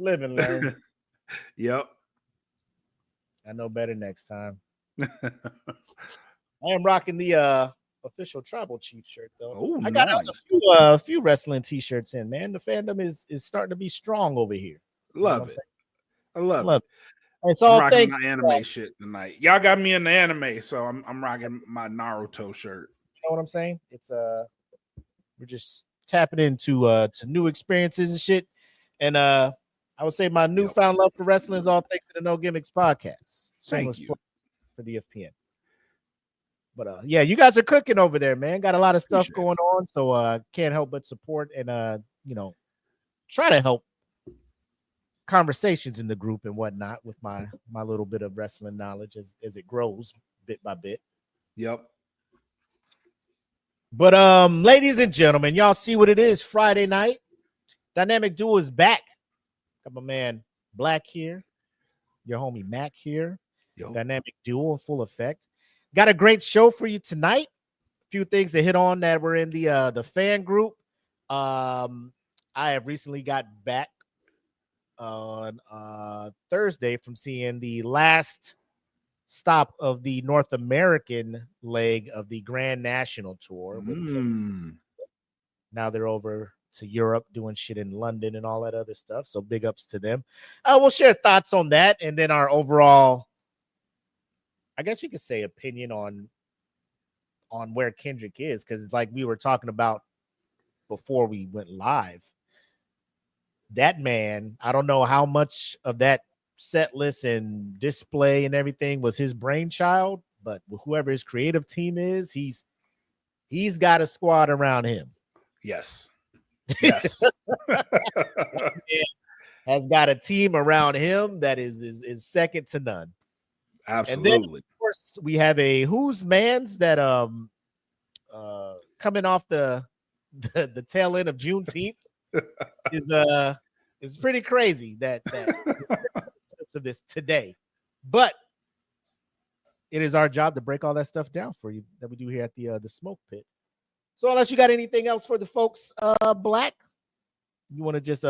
Live and learn. Yep. I know better next time. I am rocking the official Tribal Chief shirt though. Oh, I got nice. a few wrestling t-shirts in, man. The fandom is starting to be strong over here. Love it. I love it. It's all I'm rocking thanks my anime shit tonight. Y'all got me in the anime, so I'm rocking my Naruto shirt. You know what I'm saying? It's we're just tapping into to new experiences and shit. And I would say my newfound love for wrestling is all thanks to the No Gimmicks podcast. Thank you for the FPN. But yeah, you guys are cooking over there, man. Got a lot of stuff going on, so can't help but support and try to help conversations in the group and whatnot with my little bit of wrestling knowledge as it grows bit by bit. Yep. But ladies and gentlemen, y'all see what it is. Friday night, Dynamic Duo is back. Got my man Black here, your homie Mac here. Yo. Dynamic Duo in full effect. Got a great show for you tonight. A few things to hit on that were in the fan group. I have recently got back on Thursday from seeing the last stop of the North American leg of the Grand National Tour. Now they're over to Europe doing shit in London and all that other stuff. So big ups to them. We'll share thoughts on that and then our overall, I guess you could say, opinion on where Kendrick is, because like we were talking about before we went live, that man, I don't know how much of that set list and display and everything was his brainchild, but whoever his creative team is, he's got a squad around him. Yes. Has got a team around him that is second to none. Absolutely. And then, of course, we have a who's Manz that coming off the tail end of Juneteenth is pretty crazy that of this today. But it is our job to break all that stuff down for you that we do here at the Smoke Pit. So unless you got anything else for the folks, Black, you want to just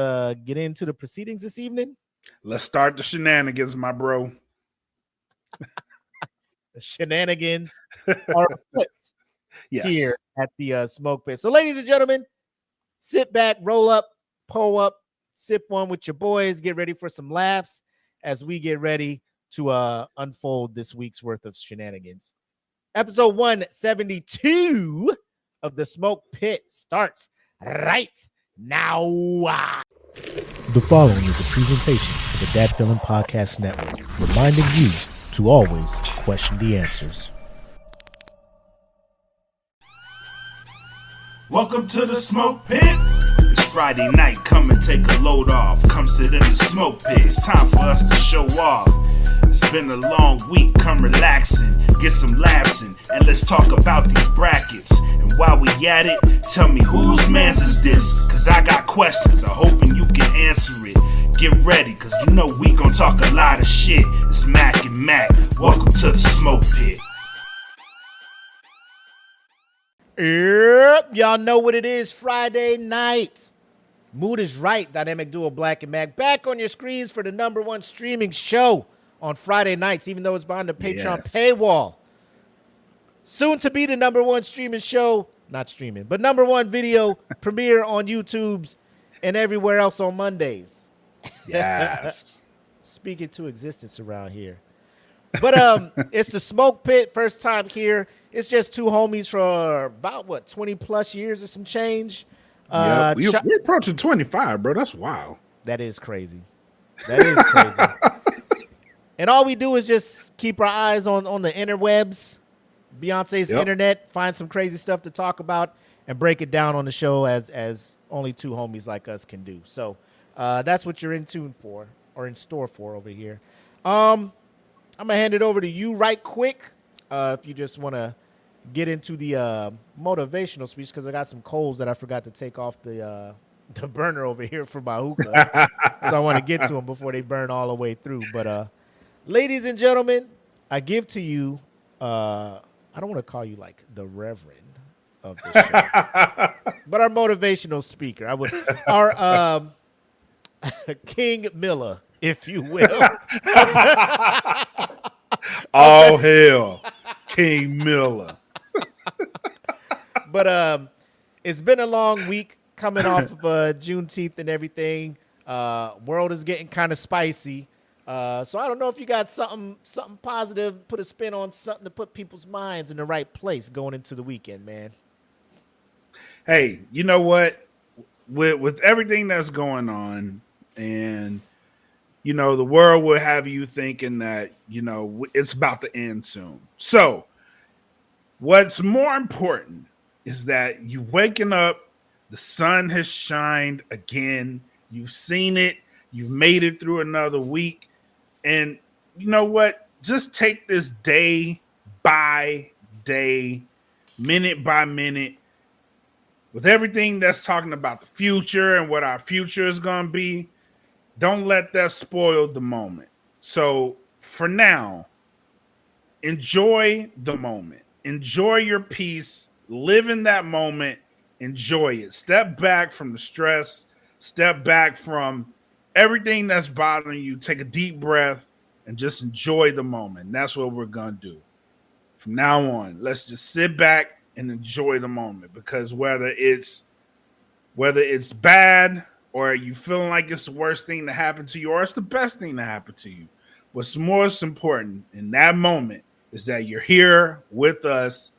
get into the proceedings this evening? Let's start the shenanigans, my bro. The shenanigans are put here at the Smoke Pit. So ladies and gentlemen, sit back, roll up, pull up, sip one with your boys, get ready for some laughs as we get ready to unfold this week's worth of shenanigans. Episode 172 of the Smoke Pit starts right now. The following is a presentation of the Dat Feeling Podcast Network, reminding you to always question the answers. Welcome to the Smoke Pit. It's Friday night, come and take a load off. Come sit in the Smoke Pit, it's time for us to show off. It's been a long week, come relaxing, get some laughs in, and let's talk about these brackets. And while we at it, tell me whose man's is this? Cause I got questions, I'm hoping you can answer it. Get ready, cause you know we gon' talk a lot of shit. It's Mac and Mac, welcome to the Smoke Pit. Yep, y'all know what it is, Friday night. Mood is right, Dynamic Duo Black and Mac back on your screens for the #1 streaming show on Friday nights, even though it's behind the Patreon paywall. Soon to be the #1 streaming show, not streaming, but #1 video premiere on YouTube's and everywhere else on Mondays. Yes. Speaking to existence around here. But it's the Smoke Pit, first time here. It's just two homies for about 20 plus years or some change. We're approaching 25, bro. That's wild. That is crazy. That is crazy. And all we do is just keep our eyes on the interwebs, Beyonce's internet, find some crazy stuff to talk about, and break it down on the show as only two homies like us can do. So that's what you're in tune for, or in store for over here. I'm going to hand it over to you right quick if you just want to get into the motivational speech, because I got some coals that I forgot to take off the burner over here for my hookah. So I want to get to them before they burn all the way through. But ladies and gentlemen, I give to you, I don't want to call you like the Reverend of the show, but our motivational speaker. King Miller, if you will. All hell, King Miller. But it's been a long week coming off of Juneteenth and everything. World is getting kind of spicy. So I don't know if you got something positive, put a spin on something to put people's minds in the right place going into the weekend, man. Hey, you know what? With everything that's going on, and you know, the world will have you thinking that, you know, it's about to end soon. So what's more important is that you're waking up, the sun has shined again, you've seen it, you've made it through another week, and you know what? Just take this day by day, minute by minute, with everything that's talking about the future and what our future is going to be. Don't let that spoil the moment. So for now, enjoy the moment. Enjoy your peace. Live in that moment. Enjoy it. Step back from the stress. Step back from everything that's bothering you. Take a deep breath and just enjoy the moment. And that's what we're going to do. From now on, let's just sit back and enjoy the moment, because whether it's bad, or you feeling like it's the worst thing to happen to you, or it's the best thing to happen to you, what's most important in that moment is that you're here with us,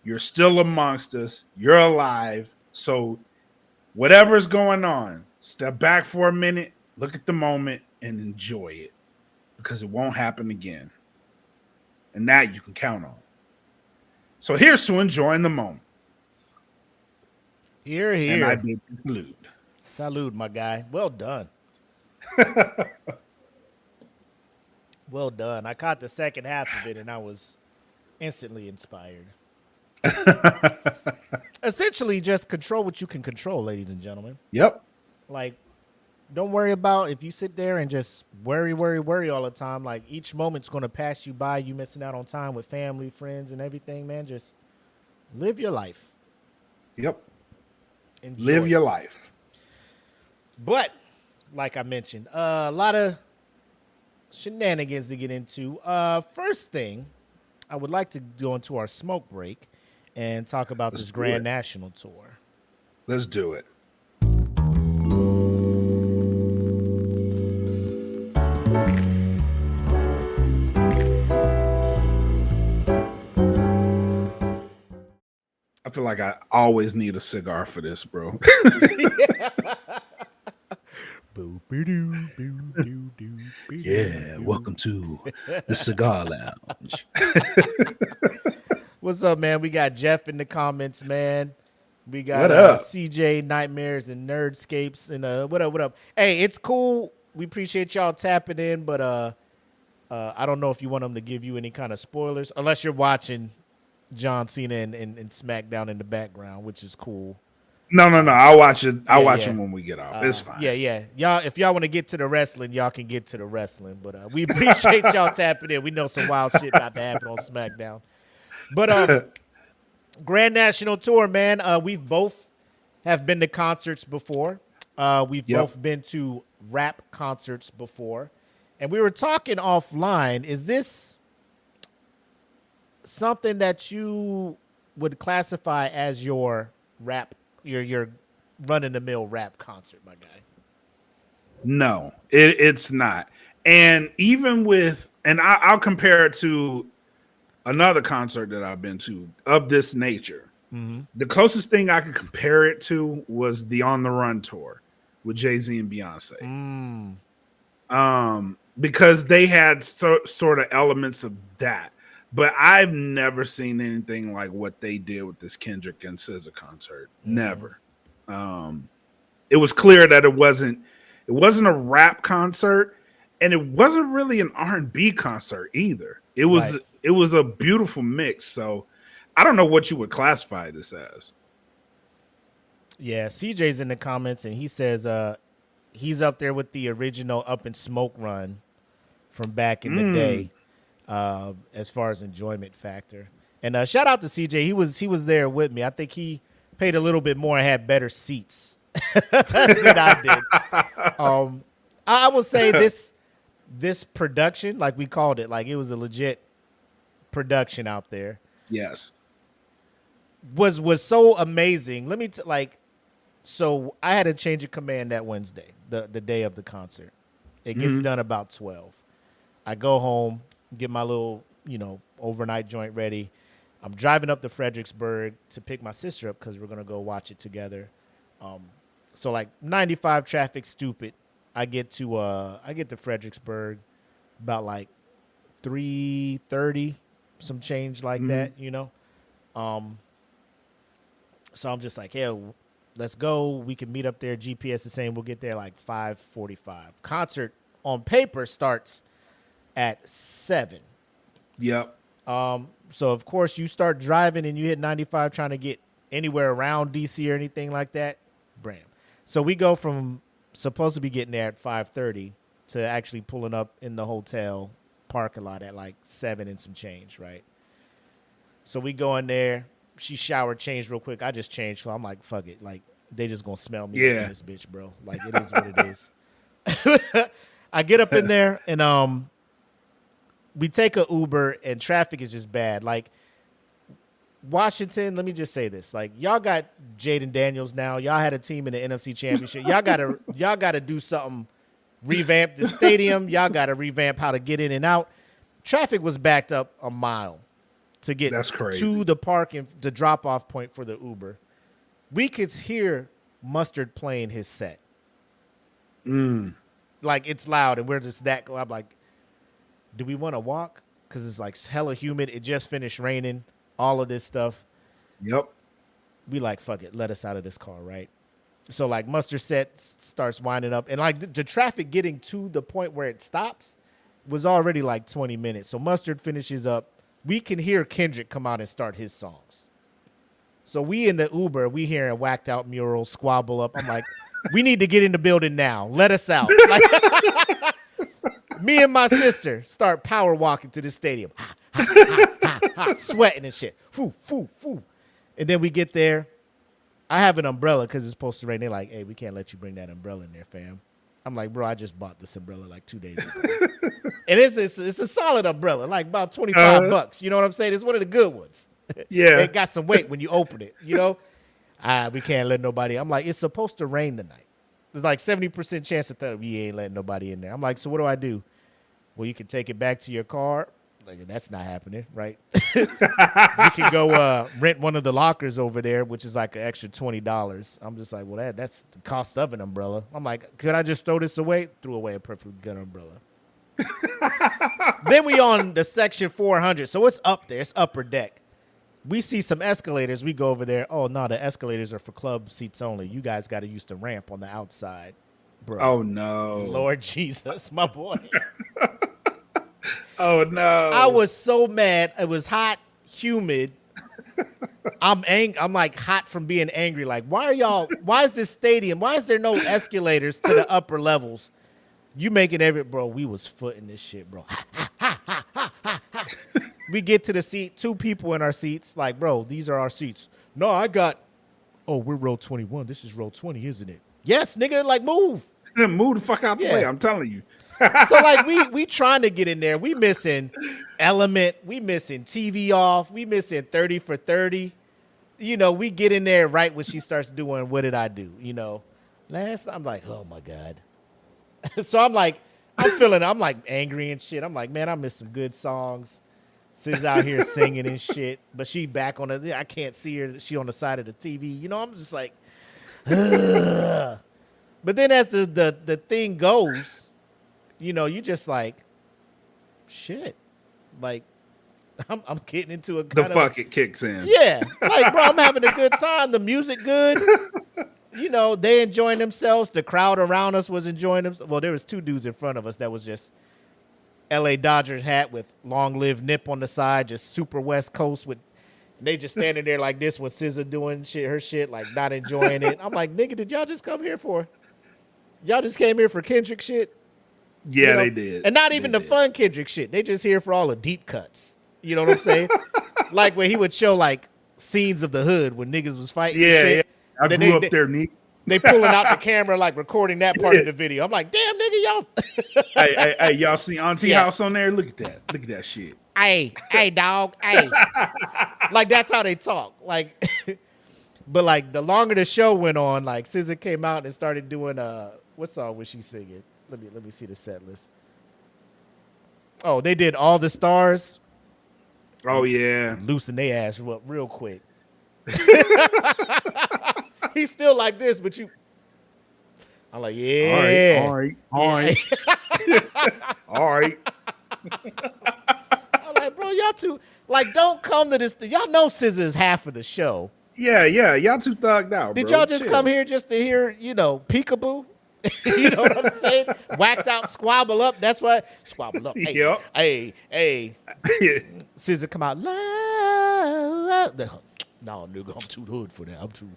you're still amongst us, you're alive. So whatever's going on, step back for a minute, look at the moment, and enjoy it, because it won't happen again. And that you can count on. So here's to enjoying the moment. Here. And I did conclude. Salute, my guy. Well done. Well done. I caught the second half of it, and I was instantly inspired. Essentially, just control what you can control, ladies and gentlemen. Yep. Like, don't worry about if you sit there and just worry all the time. Like, each moment's going to pass you by. You missing out on time with family, friends, and everything, man. Just live your life. Yep. Enjoy Live your it. life. But, like I mentioned, a lot of shenanigans to get into. First thing, I would like to go into our smoke break and talk about this Grand National Tour. Let's do it. I feel like I always need a cigar for this, bro. Yeah, welcome to the Cigar Lounge. What's up, man? We got Jeff in the comments, man. We got What up? CJ, Nightmares, and Nerdscapes. And what up? Hey, it's cool. We appreciate y'all tapping in, but I don't know if you want them to give you any kind of spoilers, unless you're watching John Cena and SmackDown in the background, which is cool. No. I'll watch it. I'll watch it when we get off. It's fine. Yeah. Y'all, if y'all want to get to the wrestling, y'all can get to the wrestling. But we appreciate y'all tapping in. We know some wild shit about to happen on SmackDown. But Grand National Tour, man. We've both have been to concerts before. We've both been to rap concerts before. And we were talking offline. Is this something that you would classify as your rap, your run-of-the-mill rap concert, my guy? No, it's not. And even with, and I'll compare it to another concert that I've been to of this nature. Mm-hmm. The closest thing I could compare it to was the On the Run tour with Jay-Z and Beyonce. Because they had sort of elements of that. But I've never seen anything like what they did with this Kendrick and SZA concert. Never. It was clear that it wasn't a rap concert, and it wasn't really an R&B concert either. It was a beautiful mix. So I don't know what you would classify this as. Yeah, CJ's in the comments, and he says he's up there with the original Up in Smoke run from back in the day. As far as enjoyment factor. And shout out to CJ. He was there with me. I think he paid a little bit more and had better seats than I did. I will say this production, like we called it, like it was a legit production out there. Yes. Was so amazing. Let me so I had a change of command that Wednesday, the day of the concert. It gets done about 12. I go home, get my little, overnight joint ready. I'm driving up to Fredericksburg to pick my sister up because we're going to go watch it together. So like 95 traffic stupid. I get to Fredericksburg about like 3:30, some change like that, So I'm just like, yeah, let's go. We can meet up there. GPS is saying we'll get there like 5:45. Concert on paper starts at 7. Yep. So of course you start driving and you hit 95 trying to get anywhere around DC or anything like that. Bram. So we go from supposed to be getting there at 5:30 to actually pulling up in the hotel parking lot at like 7 and some change, right? So we go in there. She showered, changed real quick. I just changed, so I'm like, fuck it. Like, they just gonna smell me in this bitch, bro. Like, it is what it is. I get up in there, and we take a Uber, and traffic is just bad. Like, Washington, let me just say this. Like, y'all got Jaden Daniels now. Y'all had a team in the NFC Championship. Y'all gotta do something, revamp the stadium. Y'all gotta revamp how to get in and out. Traffic was backed up a mile to get to the park and the drop-off point for the Uber. We could hear Mustard playing his set. Like, it's loud, and we're just that. I'm like, do we want to walk? Because it's like hella humid. It just finished raining. All of this stuff. Yep. We like, fuck it. Let us out of this car, right? So, like, Mustard set starts winding up. And, like, the traffic getting to the point where it stops was already, like, 20 minutes. So, Mustard finishes up. We can hear Kendrick come out and start his songs. So we in the Uber, we hearing whacked out murals, squabble up. I'm like, we need to get in the building now. Let us out. Like, me and my sister start power walking to the stadium. Sweating and shit. Foo, foo, foo. And then we get there. I have an umbrella because it's supposed to rain. They're like, hey, we can't let you bring that umbrella in there, fam. I'm like, bro, I just bought this umbrella like 2 days ago. And it's a solid umbrella, like about $25. You know what I'm saying? It's one of the good ones. Yeah. It got some weight when you open it, we can't let nobody. I'm like, it's supposed to rain tonight. There's like 70% chance that we ain't letting nobody in there. I'm like, so what do I do? Well, you can take it back to your car. Like, that's not happening, right? You can go rent one of the lockers over there, which is like an extra $20. I'm just like, well, that's the cost of an umbrella. I'm like, could I just throw this away? Threw away a perfectly good umbrella. Then we on the section 400, so it's up there. It's upper deck. We see some escalators. We go over there. Oh, no, the escalators are for club seats only. You guys got to use the ramp on the outside, bro. Oh, no. Lord Jesus, my boy. Oh, no. I was so mad. It was hot, humid. I'm like hot from being angry. Like, why is this stadium, why is there no escalators to the upper levels? You making bro, we was footing this shit, bro. We get to the seat, 2 people in our seats. Like, bro, these are our seats. No, we're row 21. This is row 20, isn't it? Yes, nigga, like, move. Move the fuck out the way, I'm telling you. So, like, we trying to get in there. We missing Element. We missing TV Off. We missing 30 for 30. We get in there right when she starts doing What Did I Do? Last I'm like, oh, my God. So I'm like, I'm like angry and shit. I'm like, man, I missed some good songs. SZA out here singing and shit. But she back on I can't see her. She on the side of the TV. I'm just like, ugh. But then as the thing goes, you just like, shit. Like, I'm getting into a kind fuck it kicks in. Yeah. Like, bro, I'm having a good time. The music good. They enjoying themselves. The crowd around us was enjoying themselves. Well, there was 2 dudes in front of us that was just L.A. Dodgers hat with long live Nip on the side, just super West Coast with. And they just standing there like this with SZA doing her shit, like not enjoying it. I'm like, nigga, did y'all just come here for? Y'all just came here for Kendrick shit? Yeah, they did. And not even the fun Kendrick shit. They just here for all the deep cuts. You know what I'm saying? Like when he would show like scenes of the hood when niggas was fighting. Yeah, and shit. yeah. I grew up there, Nick. They pulling out the camera, like recording that part of the video. I'm like, damn, nigga, y'all. Hey, y'all see Auntie House on there? Look at that. Look at that shit. Hey, dog, hey. Like, that's how they talk. Like, but like the longer the show went on, like SZA came out and started doing what song was she singing? Let me see the set list. Oh, they did All the Stars. Oh yeah, Loosen their ass up real quick. He's still like this, but you. I'm like, yeah. All right. All right. I'm like, bro, y'all two, like, don't come to this. Y'all know SZA is half of the show. Yeah. Y'all too thugged out. Did bro. y'all just come here just to hear, peekaboo? You know what I'm saying? Whacked out, squabble up. That's why squabble up. Hey, Yep. hey. SZA come out. No, nigga, I'm too hood for that. I'm too.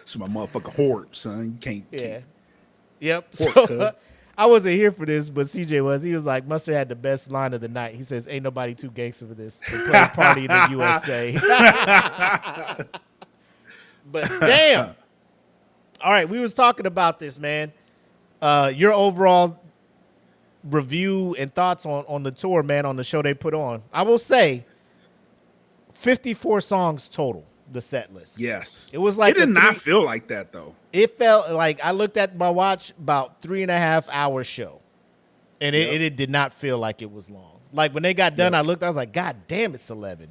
It's my motherfucking horde, son. You can't. Yeah. Yep. Horde, So I wasn't here for this, but CJ was. He was like, Mustard had the best line of the night. He says, "Ain't nobody too gangster for this. To play party in the USA." But damn. All right, we was talking about this, man. Your overall review and thoughts on the tour, man, on the show they put on. I will say 54 songs total, the set list. Yes. It was like it did not feel like that though. It felt like, I looked at my watch, about 3.5 hour show. And it did not feel like it was long. Like when they got done, I looked, I was like, God damn, it's 11.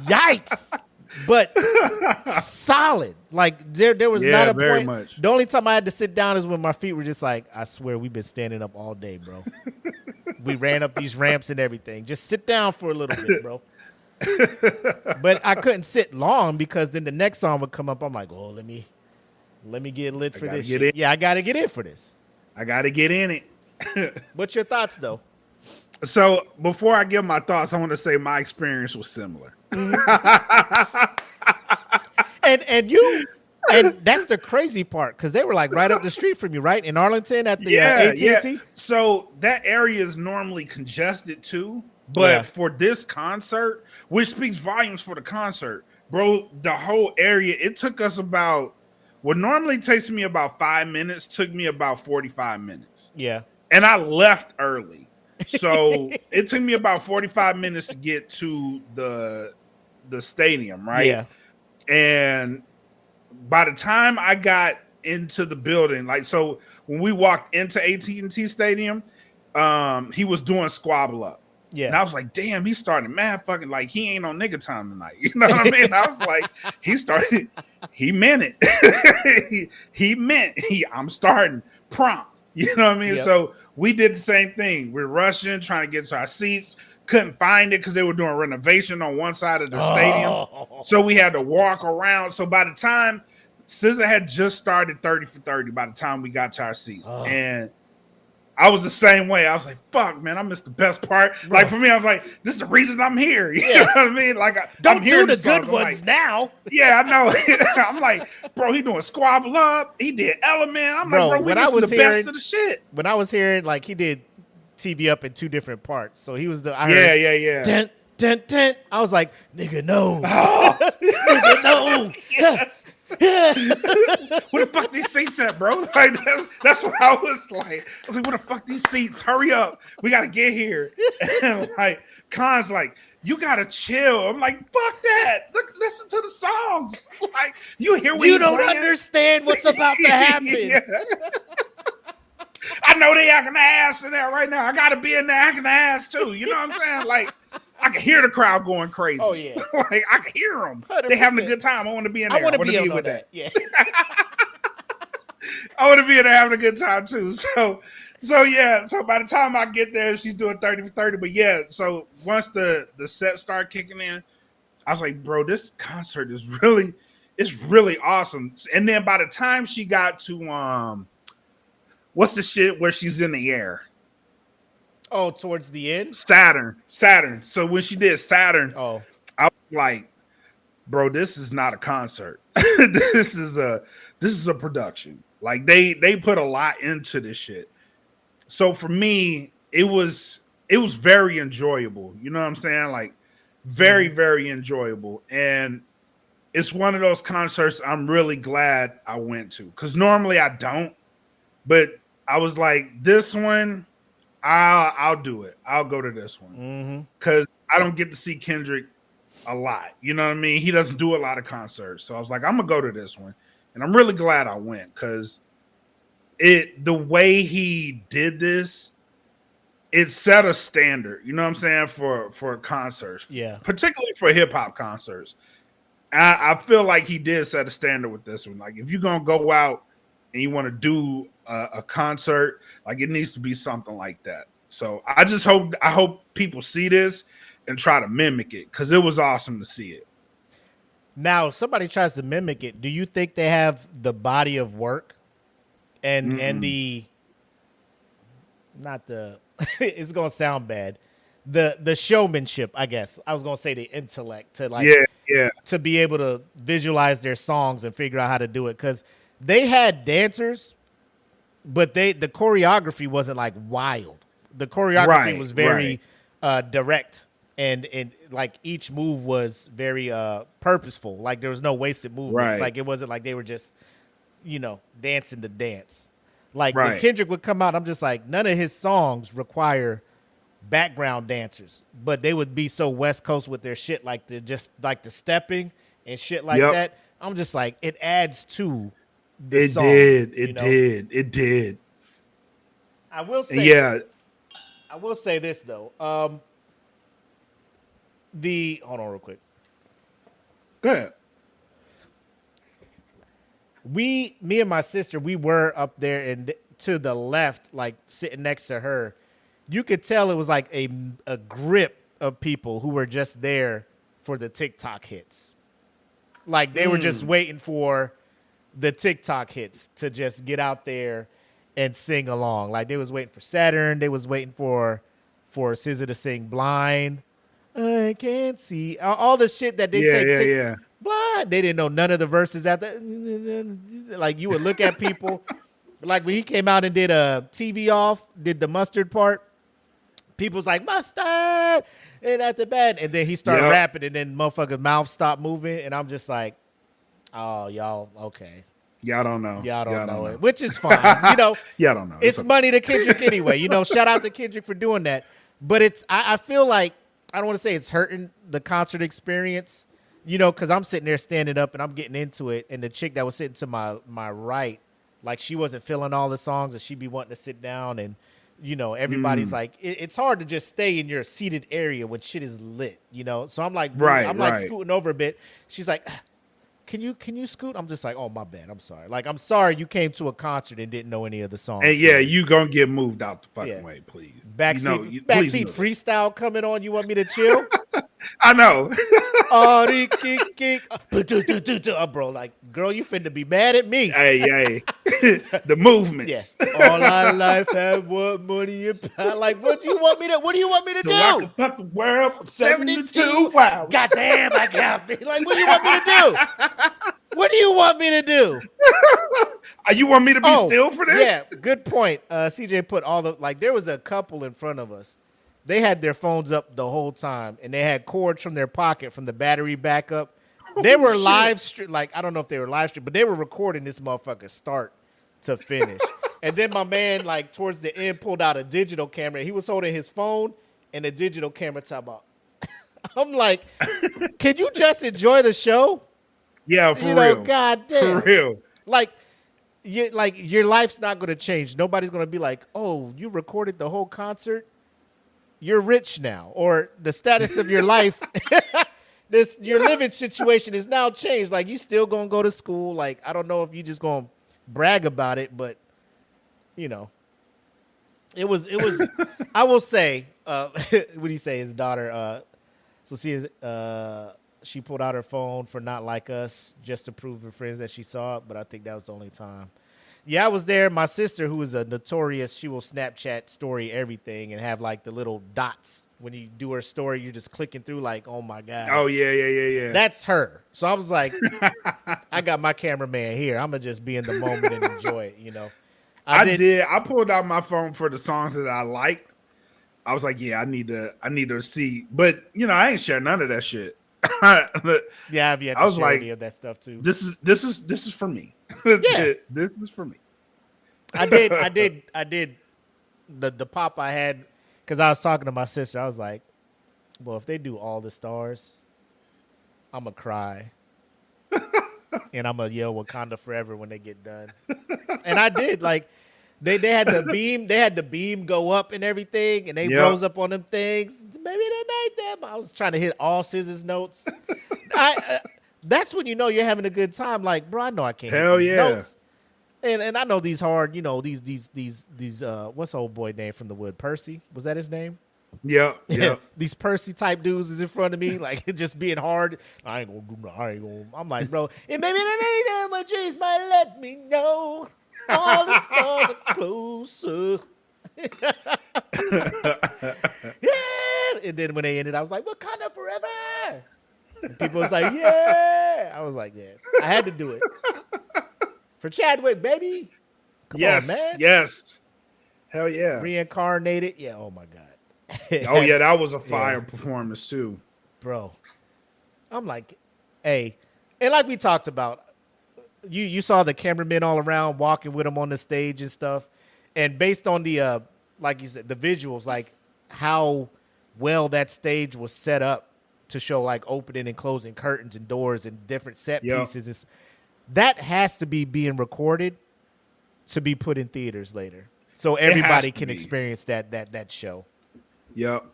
Yikes. But solid. Like there was not a very point. much. The only time I had to sit down is when my feet were just like, I swear we've been standing up all day, bro. We ran up these ramps and everything. Just sit down for a little bit, bro. But I couldn't sit long because then the next song would come up. I'm like, oh, let me get lit for this shit. Yeah, I gotta get in for this. I gotta get in it. What's your thoughts though? So before I give my thoughts, I want to say my experience was similar. And that's the crazy part, because they were like right up the street from you, right? In Arlington at the AT&T? Yeah. So that area is normally congested too. But for this concert, which speaks volumes for the concert, bro, the whole area, it took us about, what normally takes me about 5 minutes, took me about 45 minutes. Yeah. And I left early. So it took me about 45 minutes to get to the stadium, right? Yeah. And by the time I got into the building, like, so when we walked into AT&T Stadium, he was doing Squabble Up. Yeah. And I was like, damn, he started mad fucking, like, he ain't on nigga time tonight. You know what I mean? I was like, he meant it. I'm starting prompt. You know what I mean? Yep. So we did the same thing. We're rushing, trying to get to our seats. Couldn't find it because they were doing renovation on one side of the stadium. So we had to walk around. So by the time SZA had just started 30 for 30 by the time we got to our seats. And I was the same way. I was like, fuck, man, I missed the best part. Bro. Like, for me, I was like, this is the reason I'm here. You know what I mean? Like, don't I'm do the good ones like, now. Yeah, I know. I'm like, bro, he doing Squabble Up. He did Element. I'm like, bro, we missing the best of the shit. When I was hearing, like, he did TV Up in 2 different parts. So he was yeah. Dun, dun, dun. I was like, nigga, no. Nigga, no. Yes. Where the fuck these seats at, bro? Like, that's what I was like. I was like, where the fuck these seats? Hurry up. We got to get here. And like, Khan's like, you got to chill. I'm like, fuck that. Look, listen to the songs. Like, you hear what you don't understand what's about to happen. Yeah. I know they acting ass in there right now. I got to be in there acting ass too. You know what I'm saying? Like, I can hear the crowd going crazy. Oh, yeah. Like, I can hear them. 100%. They having a good time. I want to be in there. I want to be with that. Yeah. I want to be in there having a good time too. So yeah. So by the time I get there, she's doing 30 for 30. But yeah, so once the set started kicking in, I was like, bro, this concert is really awesome. And then by the time she got to what's the shit where she's in the air? Oh, towards the end? Saturn. So when she did Saturn, I was like, bro, this is not a concert. This is a production. Like they put a lot into this shit. So for me, it was very enjoyable. You know what I'm saying? Like very, very enjoyable. And it's one of those concerts I'm really glad I went to, because normally I don't, but I was like, this one, I'll do it. I'll go to this one because I don't get to see Kendrick a lot. You know what I mean? He doesn't do a lot of concerts, so I was like, I'm gonna go to this one, and I'm really glad I went because the way he did this, it set a standard. You know what I'm saying for concerts, particularly for hip hop concerts. I feel like he did set a standard with this one. Like, if you're gonna go out and you want to do a concert, like, it needs to be something like that. So I hope people see this and try to mimic it, because it was awesome to see it. Now, if somebody tries to mimic it, do you think they have the body of work and the not the it's gonna sound bad, the showmanship, I guess I was gonna say, the intellect to to be able to visualize their songs and figure out how to do it, because they had dancers, but the choreography wasn't like wild. The choreography was very direct, and like each move was very purposeful. Like, there was no wasted movements. Like, it wasn't like they were just, dancing to dance. Like, when Kendrick would come out, I'm just like, none of his songs require background dancers, but they would be so West Coast with their shit, like the stepping and shit like that. I'm just like, it adds to the song. It did. I will say this though. Hold on real quick. Go ahead. Me and my sister, we were up there and to the left, like sitting next to her. You could tell it was like a grip of people who were just there for the TikTok hits. Like, they were just waiting for the TikTok hits to just get out there and sing along. Like, they was waiting for Saturn. They was waiting for SZA to sing Blind. I can't see. All the shit that they take. Blind. They didn't know none of the verses after. Like, you would look at people. Like, when he came out and did a TV off, did the mustard part, people's like, mustard, and at the bed. And then he started rapping, and then motherfucker's mouth stopped moving. And I'm just like, oh, y'all, okay. Y'all don't know. Y'all don't know it, which is fine. Y'all don't know. It's money to Kendrick anyway. Shout out to Kendrick for doing that. But I feel like, I don't want to say it's hurting the concert experience, because I'm sitting there standing up and I'm getting into it. And the chick that was sitting to my right, like, she wasn't feeling all the songs, and she'd be wanting to sit down. And, everybody's like, it's hard to just stay in your seated area when shit is lit, So I'm like, scooting over a bit. She's like, can you scoot? I'm just like, oh, my bad. I'm sorry. Like, I'm sorry you came to a concert and didn't know any of the songs. And you gonna get moved out the fucking way, please. Backseat freestyle coming on. You want me to chill? I know. Bro, like, girl, you finna be mad at me. Hey. The movements. Yeah. All our life have what money and power. Like, what do you want me to do? I can fuck the world 72. Wow. Goddamn, I got me. Like, what do you want me to do? What do you want me to do? You want me to be still for this? Yeah, good point. CJ put there was a couple in front of us. They had their phones up the whole time, and they had cords from their pocket from the battery backup. They were live stream, like, I don't know if they were live stream, but they were recording this motherfucker start to finish. And then my man, like, towards the end, pulled out a digital camera. He was holding his phone and a digital camera. I'm like, can you just enjoy the show? Yeah, for real. Goddamn. For real. Like, your life's not going to change. Nobody's going to be like, oh, you recorded the whole concert? You're rich now. Or the status of your life, your living situation is now changed. Like, you still going to go to school. Like, I don't know if you just going to brag about it, but, it was, I will say, what do you say, his daughter, she pulled out her phone for Not Like Us just to prove her friends that she saw it, but I think that was the only time. Yeah, I was there. My sister, who is a notorious, she will Snapchat story everything and have, like, the little dots. When you do her story, you're just clicking through like, oh, my God. Oh, yeah. That's her. So I was like, I got my cameraman here. I'm going to just be in the moment and enjoy it, I did. I pulled out my phone for the songs that I liked. I was like, yeah, I need to see. But, I ain't share none of that shit. Yeah, I've yet I to was share like, any of that stuff too. this is for me. Yeah. This is for me. I did the pop I had because I was talking to my sister. I was like, well, if they do all the stars, I'm gonna cry. And I'm gonna yell Wakanda forever when they get done. And I did. Like they had the beam go up and everything, and they rose up on them things. Maybe they ain't them. I was trying to hit all SZA's notes. That's when you know you're having a good time. Like, bro, I know I can't hit these notes. And I know these hard, these what's the old boy name from the Wood? Percy? Was that his name? Yeah. These Percy type dudes is in front of me, like just being hard. I ain't gonna do nothing. I'm like, bro, and maybe they ain't that my dreams might let me know. All the stars are closer. Yeah. And then when they ended, I was like, Wakanda forever. And people was like, yeah. I was like, yeah. I had to do it. For Chadwick, baby. Come on, man. Yes. Hell yeah. Reincarnated. Yeah, oh my God. Oh yeah, that was a fire performance too. Bro. I'm like, hey. And like we talked about, you saw the cameramen all around walking with him on the stage and stuff. And based on the like you said, the visuals, like how well that stage was set up to show like opening and closing curtains and doors and different set pieces. That has to be being recorded to be put in theaters later, so everybody can experience that show. Yep.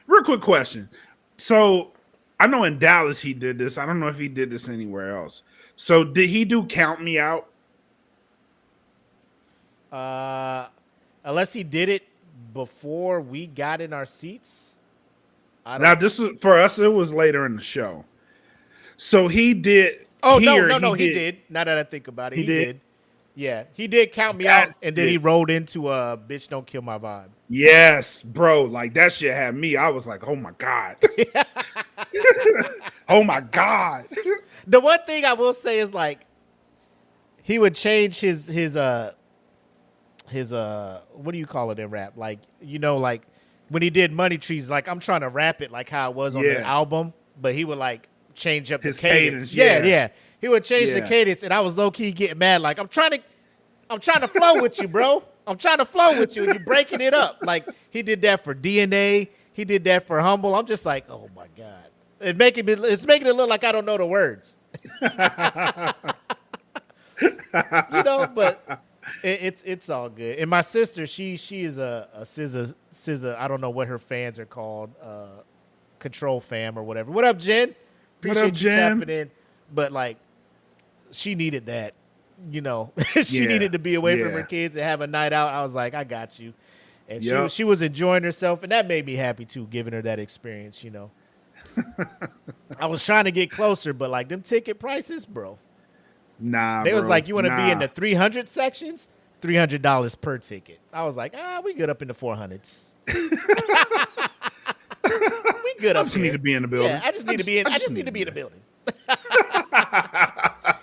Real quick question. So I know in Dallas he did this. I don't know if he did this anywhere else. So did he do Count Me Out? Unless he did it before we got in our seats. Now this is for us. It was later in the show. So he did. Oh, no, he did. Now that I think about it, he did. Yeah, he did Count Me Out, and then he rolled into Bitch Don't Kill My Vibe. Yes, bro. Like, that shit had me. I was like, oh, my God. Oh, my God. The one thing I will say is, like, he would change his what do you call it in rap? Like, like, when he did Money Trees, like, I'm trying to rap it like how it was on the album, but he would, like, change up his cadence. Yeah. He would change the cadence, and I was low key getting mad. Like, I'm trying to flow with you, bro. I'm trying to flow with you, and you're breaking it up. Like, he did that for DNA. He did that for Humble. I'm just like, oh my God. It's making it look like I don't know the words. But it's all good. And my sister, she is a SZA. I don't know what her fans are called. Control fam or whatever. What up, Jen? Appreciate you tapping in. But like, she needed that, she needed to be away from her kids and have a night out. I was like, I got you. And she was enjoying herself, and that made me happy too, giving her that experience, I was trying to get closer, but like them ticket prices, bro. Nah, they was like, you want to be in the 300 sections? $300 per ticket. I was like, we good up in the 400s. We good up. I just need to be in the building. Yeah, I just need to be in the building.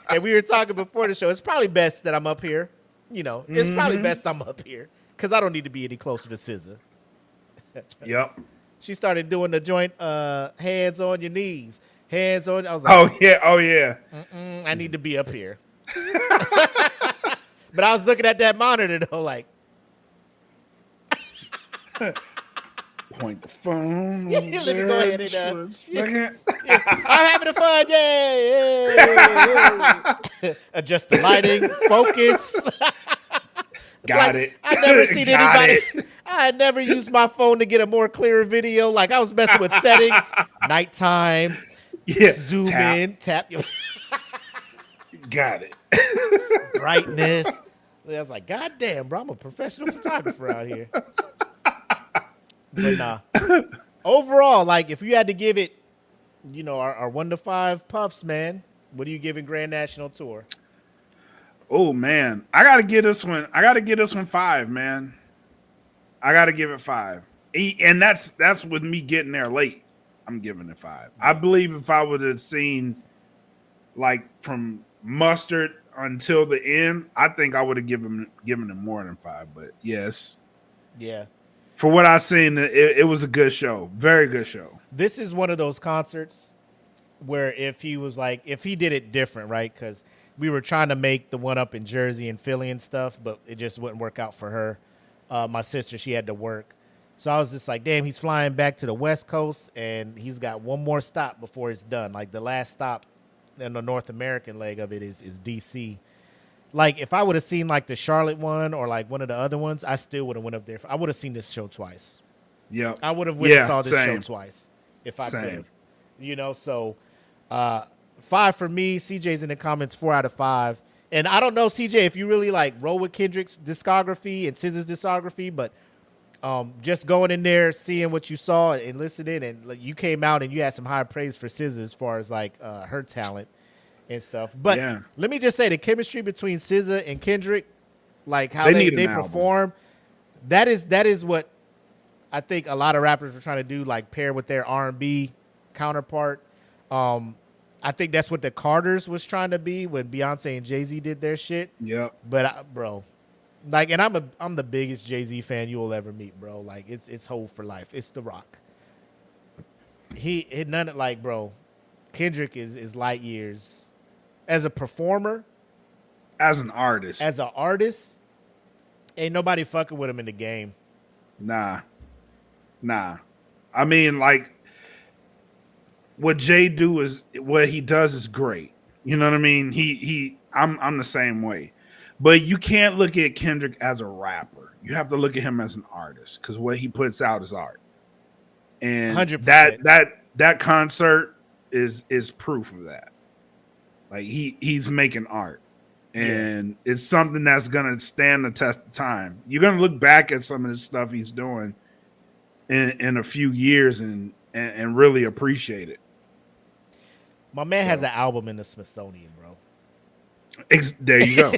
And we were talking before the show. It's probably best that I'm up here. It's probably best I'm up here because I don't need to be any closer to SZA. Yep. She started doing the joint hands on your knees. Hands on. I was like, oh yeah. I need to be up here. But I was looking at that monitor though, like. Point the phone. Let me go ahead and I'm having fun. Yay. Adjust the lighting, focus. Got it. I never seen anybody. I had never used my phone to get a more clearer video. Like I was messing with settings, nighttime, zoom in, tap. Got it. Brightness. I was like, God damn, bro, I'm a professional photographer out here. But nah. Overall, like if you had to give it, our 1 to 5 puffs, man, what are you giving Grand National Tour? Oh man, I gotta give this one 5, man. I gotta give it 5, and that's with me getting there late. I'm giving it 5. I believe if I would have seen like from Mustard until the end, I think I would have given him more than 5. But yes, yeah. For what I've seen, it was a good show. Very good show. This is one of those concerts where if he was like, if he did it different, right? Because we were trying to make the one up in Jersey and Philly and stuff, but it just wouldn't work out for her. My sister, she had to work. So I was just like, damn, he's flying back to the West Coast, and he's got one more stop before it's done. Like, the last stop in the North American leg of it is D.C. Like, if I would have seen, like, the Charlotte one or, like, one of the other ones, I still would have went up there. I would have seen this show twice. Yeah. I would have went and saw this same. show twice if I could Same. have. You know, so 5 for me. CJ's in the comments, 4 out of 5. And I don't know, CJ, if you really, like, roll with Kendrick's discography and SZA's discography, but just going in there, seeing what you saw and listening, and like, you came out and you had some high praise for SZA as far as like her talent and stuff. But let me just say, the chemistry between SZA and Kendrick, like how they perform, that is what I think a lot of rappers were trying to do, like pair with their R&B counterpart. I think that's what the Carters was trying to be when Beyonce and Jay-Z did their shit. Yeah. But bro. Like, and I'm the biggest Jay-Z fan you will ever meet, bro. Like, it's Hov for life. It's The Rock. He none of, like, bro, Kendrick is light years as a performer, as an artist. Ain't nobody fucking with him in the game. Nah. I mean, like, what Jay do is what he does is great. You know what I mean? I'm the same way. But you can't look at Kendrick as a rapper. You have to look at him as an artist, because what he puts out is art. And 100%. that concert is proof of that. Like, he's making art. And it's something that's gonna stand the test of time. You're gonna look back at some of the stuff he's doing in a few years and really appreciate it. My man has an album in the Smithsonian, bro. There you go.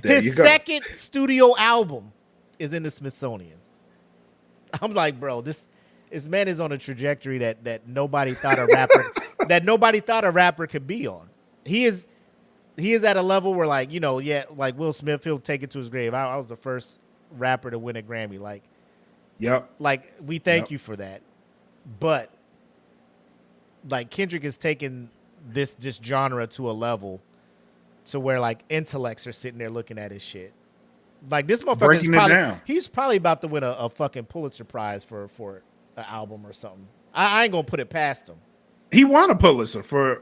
His second studio album is in the Smithsonian. I'm like, bro, this man is on a trajectory that nobody thought a rapper could be on. He is at a level where, like, you know, like Will Smith, he'll take it to his grave. I was the first rapper to win a Grammy. Like, yep. Like, we thank you for that. But like, Kendrick has taken this genre to a level to where, like, intellects are sitting there looking at his shit. Like, this motherfucker he's probably about to win a fucking Pulitzer Prize for an album or something. I ain't gonna put it past him. He won a Pulitzer for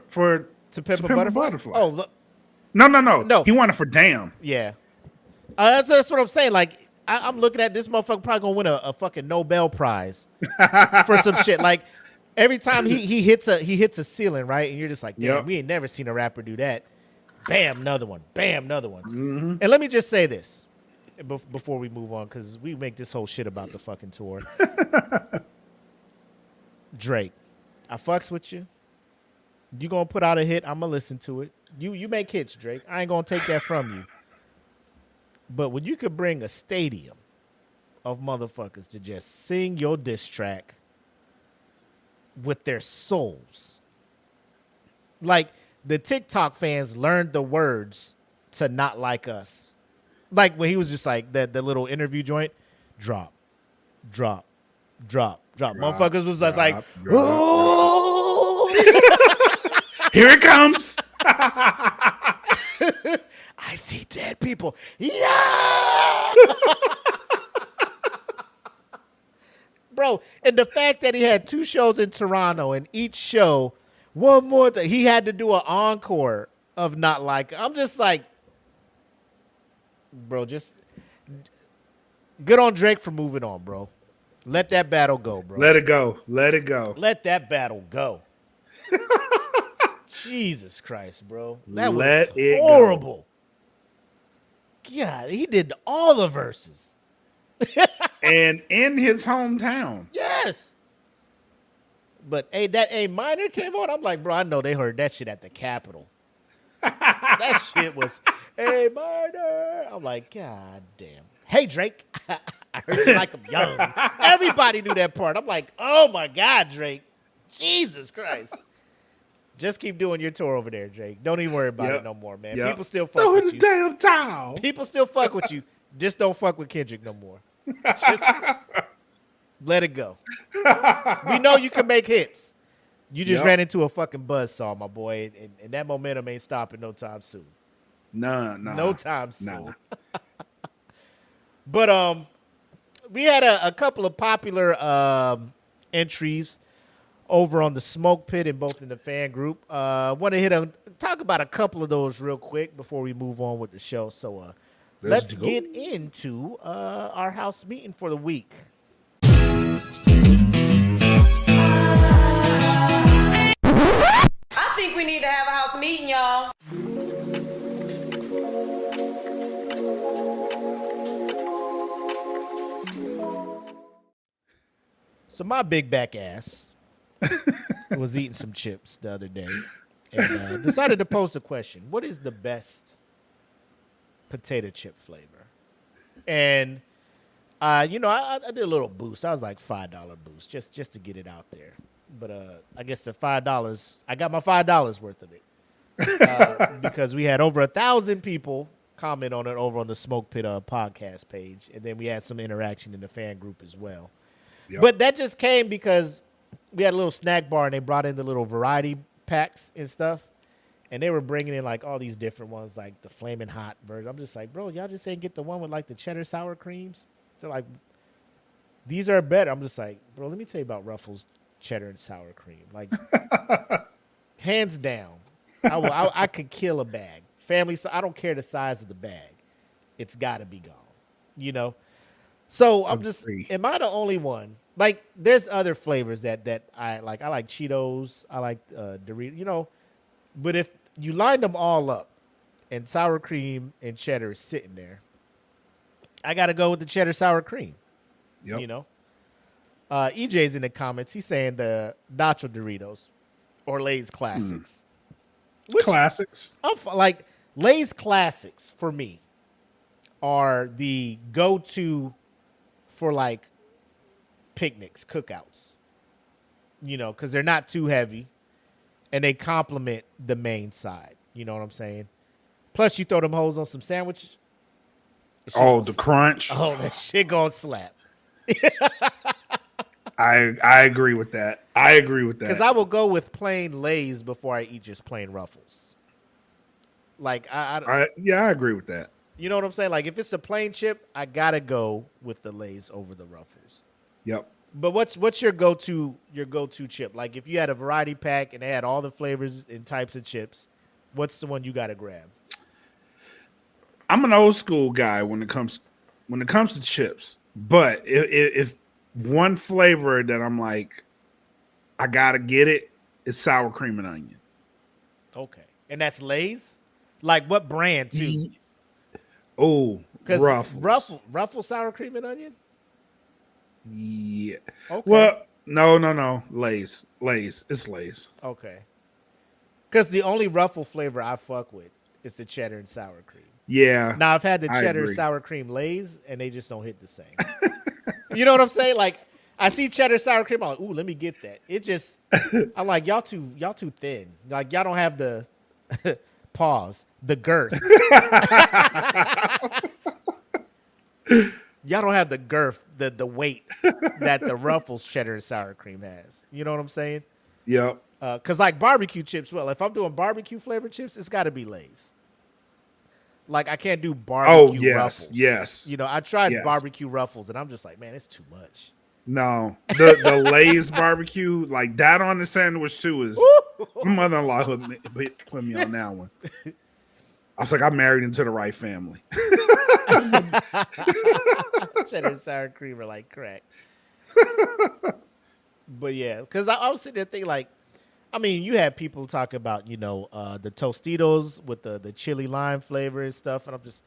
To Pimp a Butterfly. Oh, look. No. He won it for Damn. Yeah. That's what I'm saying. Like, I'm looking at this motherfucker probably gonna win a fucking Nobel Prize for some shit. Like, every time he hits a ceiling, right? And you're just like, damn, we ain't never seen a rapper do that. Bam, another one. Bam, another one. Mm-hmm. And let me just say this before we move on, because we make this whole shit about the fucking tour. Drake, I fucks with you. You gonna put out a hit, I'm gonna listen to it. You make hits, Drake. I ain't gonna take that from you. But when you could bring a stadium of motherfuckers to just sing your diss track with their souls, like, the TikTok fans learned the words to Not Like Us. Like, when he was just like the little interview joint, drop. Motherfuckers was just like, oh, here it comes. I see dead people. Yeah. Bro, and the fact that he had 2 shows in Toronto, and each show, one more thing, he had to do an encore of Not Like. I'm just like, bro, just good on Drake for moving on, bro. Let that battle go, bro. Let it go. Let that battle go. Jesus Christ, bro. That was horrible. God, he did all the verses. And in his hometown. Yes. But that A minor came on. I'm like, bro, I know they heard that shit at the Capitol. That shit was A minor. I'm like, God damn. Hey, Drake. I heard you like him young. Everybody knew that part. I'm like, oh my God, Drake. Jesus Christ. Just keep doing your tour over there, Drake. Don't even worry about it no more, man. People still fuck with you. Damn towel. People still fuck with you. Just don't fuck with Kendrick no more. Just let it go. We know you can make hits. You just ran into a fucking buzzsaw, my boy, and that momentum ain't stopping no time soon. Nah. No time soon. Nah. But we had a couple of popular entries over on the Smoke Pit and both in the fan group. Want to talk about a couple of those real quick before we move on with the show. So let's get into our house meeting for the week. I think we need to have a house meeting, y'all. So my big back ass was eating some chips the other day and decided to pose the question, what is the best potato chip flavor? And, I did a little boost. I was like $5 boost just to get it out there. But I guess the $5, I got my $5 worth of it because we had over 1,000 people comment on it over on the Smoke Pit podcast page. And then we had some interaction in the fan group as well. Yep. But that just came because we had a little snack bar and they brought in the little variety packs and stuff. And they were bringing in like all these different ones, like the flaming hot version. I'm just like, bro, y'all just ain't get the one with like the cheddar sour creams. They're like, these are better. I'm just like, bro, let me tell you about Ruffles cheddar and sour cream. Like, hands down, I could kill a bag. Family, I don't care the size of the bag. It's got to be gone, So I'm just, am I the only one? Like, there's other flavors that I like. I like Cheetos. I like Doritos, But if you line them all up and sour cream and cheddar is sitting there, I got to go with the cheddar sour cream. Yep. EJ's in the comments. He's saying the Nacho Doritos or Lay's Classics. Classics. Like, Lay's Classics, for me, are the go-to for, like, picnics, cookouts. Because they're not too heavy, and they complement the main side. You know what I'm saying? Plus, you throw them hoes on some sandwiches. The crunch. Oh, that shit gonna slap. I agree with that. Because I will go with plain Lay's before I eat just plain Ruffles. Like I agree with that. You know what I'm saying? Like if it's the plain chip, I gotta go with the Lay's over the Ruffles. Yep. But what's your go-to chip? Like if you had a variety pack and they had all the flavors and types of chips, what's the one you gotta grab? I'm an old school guy when it comes to chips. But if one flavor that I'm like, I gotta get it, is sour cream and onion. Okay. And that's Lay's? Like what brand too? Oh, Ruffles. Ruffles sour cream and onion? Yeah. Okay. Well, no. Lay's. It's Lay's. Okay. Because the only Ruffle flavor I fuck with is the cheddar and sour cream. Yeah. Now I've had the cheddar sour cream Lay's and they just don't hit the same. You know what I'm saying? Like I see cheddar sour cream, I'm like, ooh, let me get that. It just, I'm like, y'all too thin. Like y'all don't have the pause, the girth. Y'all don't have the girth, the weight that the Ruffles cheddar and sour cream has. You know what I'm saying? Yep. Because like barbecue chips, well, if I'm doing barbecue flavored chips, it's got to be Lay's. Like I can't do barbecue Ruffles. Yes. I tried barbecue Ruffles and I'm just like, man, it's too much. No, the Lay's barbecue, like that on the sandwich too, is my mother-in-law put me on that one. I was like, I married into the right family. Cheddar and sour cream are like crack. But yeah, because I was sitting there thinking like, I mean, you had people talk about, the Tostitos with the chili lime flavor and stuff. And I'm just,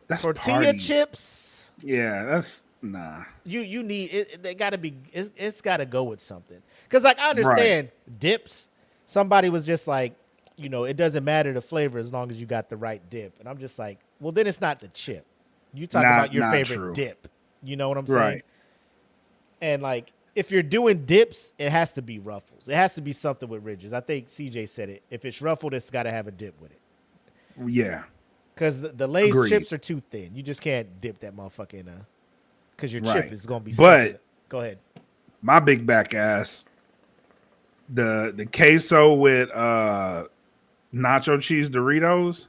that's tortilla party. Chips. Yeah, that's nah. You need it. They got to be. It's got to go with something. Because like I understand dips. Somebody was just like, it doesn't matter the flavor as long as you got the right dip. And I'm just like, well, then it's not the chip. You talk about your favorite dip. You know what I'm saying? Right. And like, if you're doing dips, it has to be Ruffles. It has to be something with ridges. I think CJ said it. If it's ruffled, it's got to have a dip with it. Yeah. Because the Lay's chips are too thin. You just can't dip that motherfucker in because your chip is going to be. But go ahead. My big back ass the queso with nacho cheese Doritos.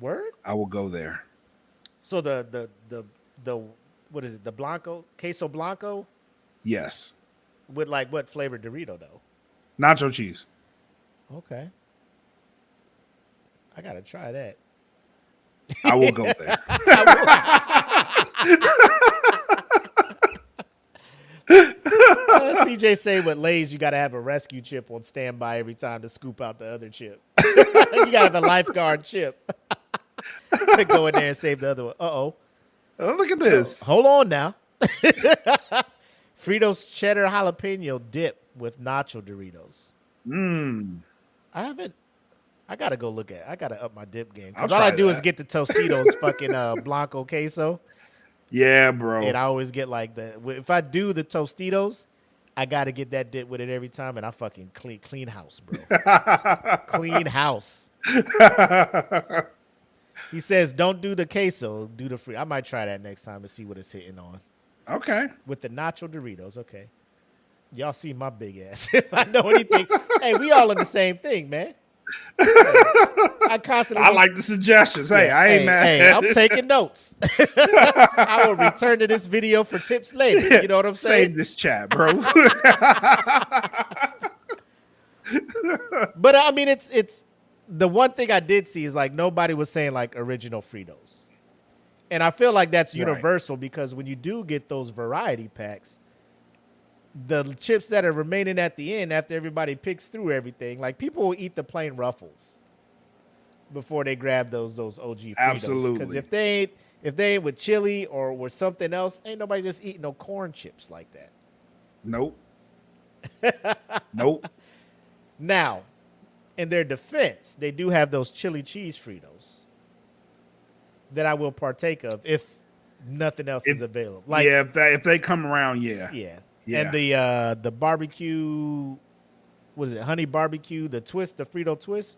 Word. I will go there. So the what is it? The Blanco, queso Blanco, Yes, with like what flavored Dorito though? nacho cheese. Okay. I gotta try that. I will go there. CJ say with Lay's, you gotta have a rescue chip on standby every time to scoop out the other chip. You gotta have a lifeguard chip to go in there and save the other one. Oh, Look at this. hold on now. Fritos cheddar jalapeno dip with nacho Doritos. I gotta go look at. I gotta up my dip game because all I do is get the Tostitos fucking Blanco queso. Yeah, bro. And I always get like the. If I do the Tostitos, I gotta get that dip with it every time, and I fucking clean house, bro. Clean house. He says, "Don't do the queso, do the free." I might try that next time and see what it's hitting on Okay. with the nacho Doritos. Okay, y'all see my big ass. If I know anything, hey, we all in the same thing, man. I constantly. I like the suggestions. Hey, I ain't mad. Hey, at I'm it. taking notes. I will return to this video for tips later. You know what I'm saying? Save this chat, bro. But I mean, it's the one thing I did see is like nobody was saying like original Fritos, and I feel like that's universal because when you do get those variety packs, the chips that are remaining at the end after everybody picks through everything, like people will eat the plain Ruffles before they grab those OG Fritos. Absolutely. Because if they ain't with chili or with something else, ain't nobody just eating no corn chips like that. Nope. Nope. Now, in their defense, they do have those chili cheese Fritos that I will partake of if nothing else is available. Like, yeah, if they come around, yeah. yeah. Yeah. And the barbecue, what is it? Honey barbecue, the twist, the Frito twist.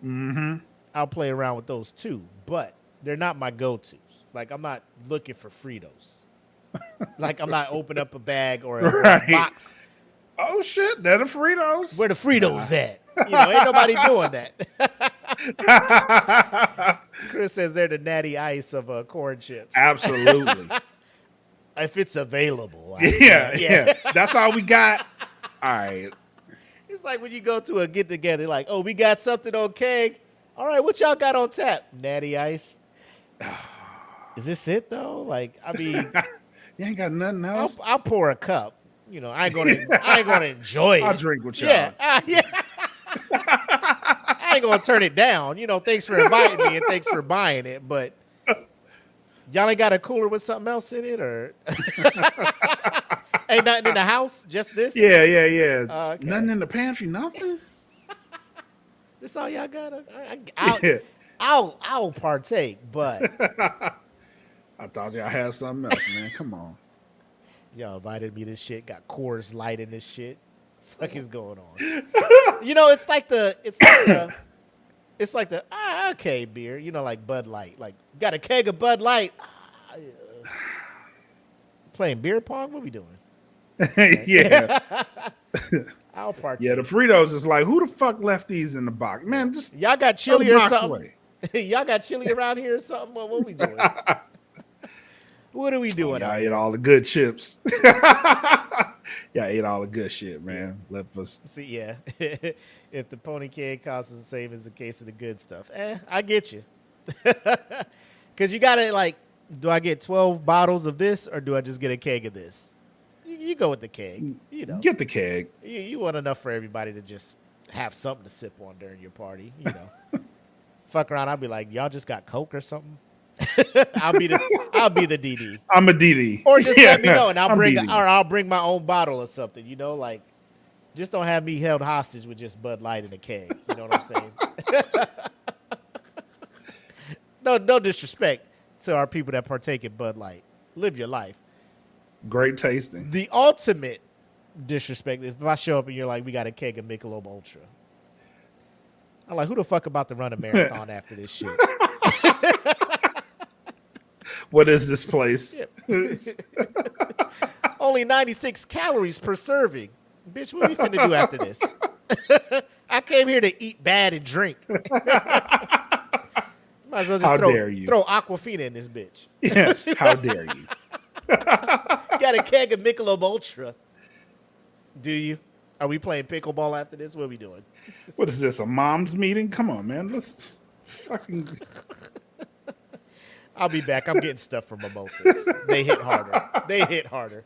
Mm-hmm. I'll play around with those too, but they're not my go-tos. Like I'm not looking for Fritos. Like I'm not opening up a bag or a box. Oh shit, they're the Fritos. Where the Fritos at? You know, ain't nobody doing that. Chris says they're the natty ice of corn chips. Absolutely. If it's available. Yeah. That's all we got. All right. It's like when you go to a get together, like, oh, we got something on keg. All right, what y'all got on tap? Natty ice. Is this it though? Like, I mean, You ain't got nothing else. I'll pour a cup. You know, I ain't gonna enjoy it. I'll drink with y'all. Yeah, I ain't gonna turn it down. You know, thanks for inviting me and thanks for buying it, but y'all ain't got a cooler with something else in it, or ain't nothing in the house? Just this? Yeah. Okay. Nothing in the pantry, nothing. This all y'all got? Yeah. I'll partake, but I thought y'all had something else, man. Come on. y'all invited me to this shit. Got Coors Light in this shit. Fuck is going on? You know, it's like the okay beer. You know, like Bud Light. Like got a keg of Bud Light. Playing beer pong. What we doing? Yeah. I'll partake. Yeah, the Fritos is like, who the fuck left these in the box? Man, just Y'all got throw the chili or box something? away. Y'all got chili around here or something? What we doing? What are we doing? Y'all out ate here? all the good chips. Y'all ate all the good shit, man. Left us. See, yeah. If the pony keg costs the same as the case of the good stuff, I get you. Because you got to, like, do I get 12 bottles of this or do I just get a keg of this? You go with the keg. You know, Get the keg. you want enough for everybody to just have something to sip on during your party. You know, fuck around. I'll be like, y'all just got Coke or something. I'll be the DD. I'm a DD. Or just let me know, and I'm DD. I'll bring my own bottle or something. You know, like just don't have me held hostage with just Bud Light in a keg. You know what I'm saying? No disrespect to our people that partake in Bud Light. Live your life. Great tasting. The ultimate disrespect is if I show up and you're like, we got a keg of Michelob Ultra. I'm like, who the fuck about to run a marathon after this shit? What is this place? Only 96 calories per serving. bitch, what we finna do after this? I came here to eat bad and drink. Might as well just throw Aquafina in this bitch. Yes, how dare you? Got a keg of Michelob Ultra. Do you? Are we playing pickleball after this? What are we doing? What is this, a mom's meeting? Come on, man. Let's fucking... I'll be back. I'm getting stuff from mimosas. They hit harder.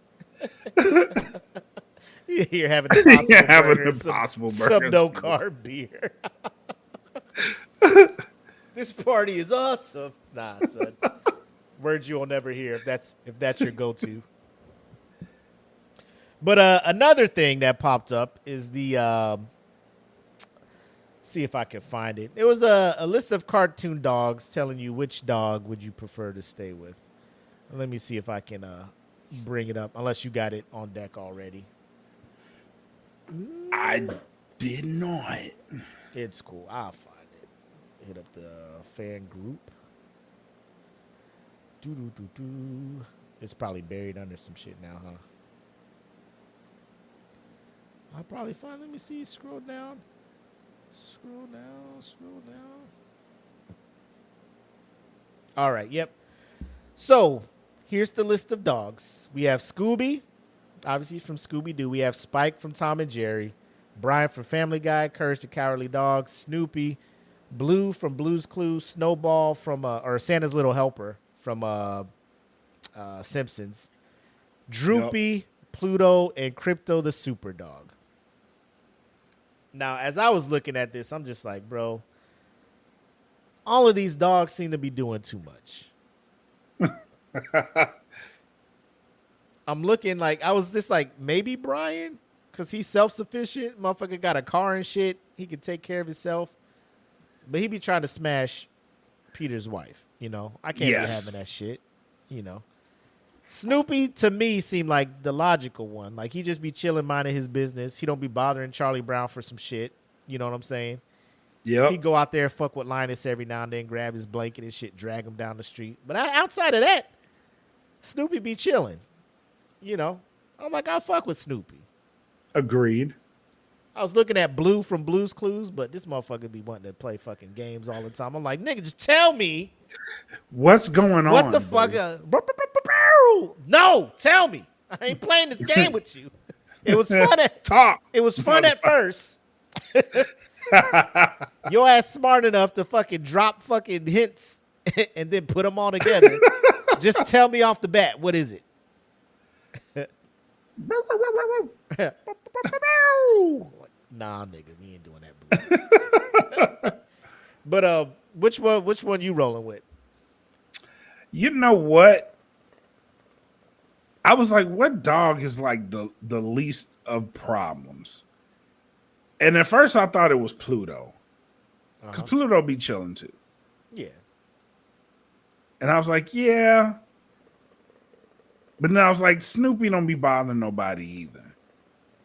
You're having an impossible burger. Some no-carb beer. This party is awesome. Nah, son. Words you will never hear if that's your go-to. But another thing that popped up is the see if I can find it. It was a list of cartoon dogs telling you which dog would you prefer to stay with. Let me see if I can bring it up, unless you got it on deck already. I did not. It's cool. I'll find it. Hit up the fan group. It's probably buried under some shit now, huh? I'll probably find. Let me see. Scroll down. All right. Yep. So here's the list of dogs. We have Scooby, obviously from Scooby-Doo. We have Spike from Tom and Jerry, Brian from Family Guy, Courage the Cowardly Dog, Snoopy, Blue from Blue's Clues, Snowball from or Santa's Little Helper from Simpsons, Droopy, Pluto, and Crypto the Super Dog. Now, as I was looking at this, I'm just like, bro, all of these dogs seem to be doing too much. I'm looking like, I was just like, maybe Brian, because he's self-sufficient. Motherfucker got a car and shit. He can take care of himself. But he be trying to smash Peter's wife, you know. I can't be having that shit, you know. Snoopy, to me, seemed like the logical one. Like, he just be chilling, minding his business. He don't be bothering Charlie Brown for some shit. You know what I'm saying? Yeah. He go out there, fuck with Linus every now and then, grab his blanket and shit, drag him down the street. But outside of that, Snoopy be chilling. You know? I'm like, I'll fuck with Snoopy. Agreed. I was looking at Blue from Blue's Clues, but this motherfucker be wanting to play fucking games all the time. I'm like, nigga, just tell me. What's going on? What the fuck? No, tell me. I ain't playing this game with you. It was fun It was fun at first. Your ass smart enough to fucking drop fucking hints and then put them all together. Just tell me off the bat, what is it? Nah, nigga, we ain't doing that. But which one you rolling with? You know what? I was like, what dog is like the least of problems? And at first I thought it was Pluto. Because Pluto be chilling too. Yeah. And I was like, yeah. But then I was like, Snoopy don't be bothering nobody either.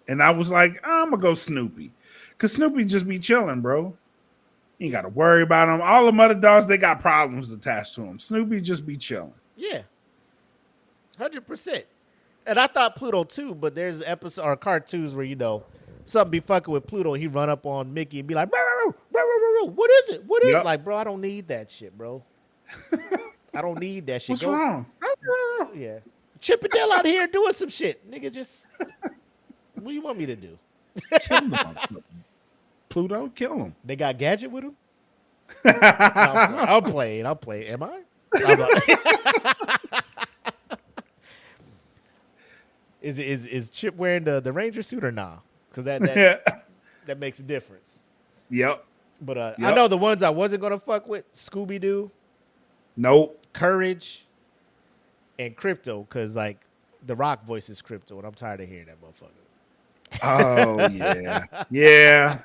And I was like, I'm going to go Snoopy. Because Snoopy just be chilling, bro. You ain't got to worry about him. All them other dogs, they got problems attached to them. Snoopy just be chilling. Yeah. 100%. And I thought Pluto too, but there's episodes or cartoons where, you know, something be fucking with Pluto. He run up on Mickey and be like, what is it? What is it? Like, bro, I don't need that shit, bro. I don't need that shit. What's wrong? Yeah. Chip and Dale out here doing some shit. Nigga, just, what do you want me to do? Kill him. Pluto, kill him. They got Gadget with him? No, I'll play it. Am I? Is Chip wearing the Ranger suit or nah? Because that makes a difference. Yep. But I know the ones I wasn't gonna fuck with: Scooby-Doo, nope, Courage, and Crypto. Because like the Rock voices Crypto, and I'm tired of hearing that motherfucker. Oh yeah, yeah.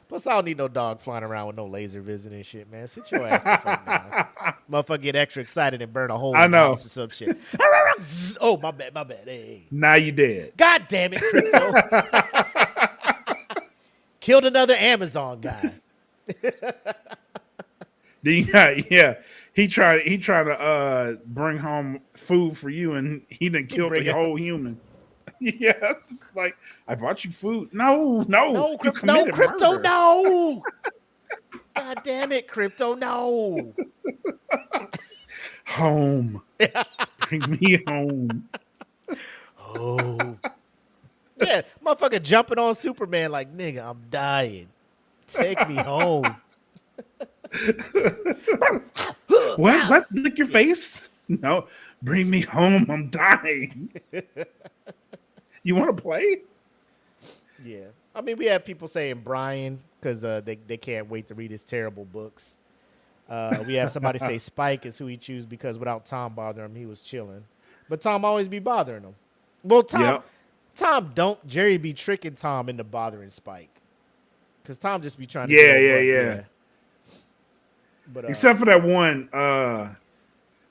Plus, I don't need no dog flying around with no laser vision and shit, man. Sit your ass the fuck down. Motherfucker get extra excited and burn a hole in the house or some shit. Oh, my bad. Hey. Now you dead. God damn it, Crypto. Killed another Amazon guy. Yeah. He tried to bring home food for you, and he done killed the whole human. Yes, like I brought you food. No, No, crypto, murder. no. God damn it, crypto, no. Home, bring me home. Oh. Yeah, motherfucker jumping on Superman like, nigga, I'm dying. Take me home. What? Lick your face? No, bring me home. I'm dying. You want to play? Yeah. I mean, we have people saying Brian because they can't wait to read his terrible books. We have somebody say Spike is who he chooses because without Tom bothering him, he was chilling. But Tom always be bothering him. Well, Tom don't. Jerry be tricking Tom into bothering Spike. Because Tom just be trying to Yeah. But, except for that one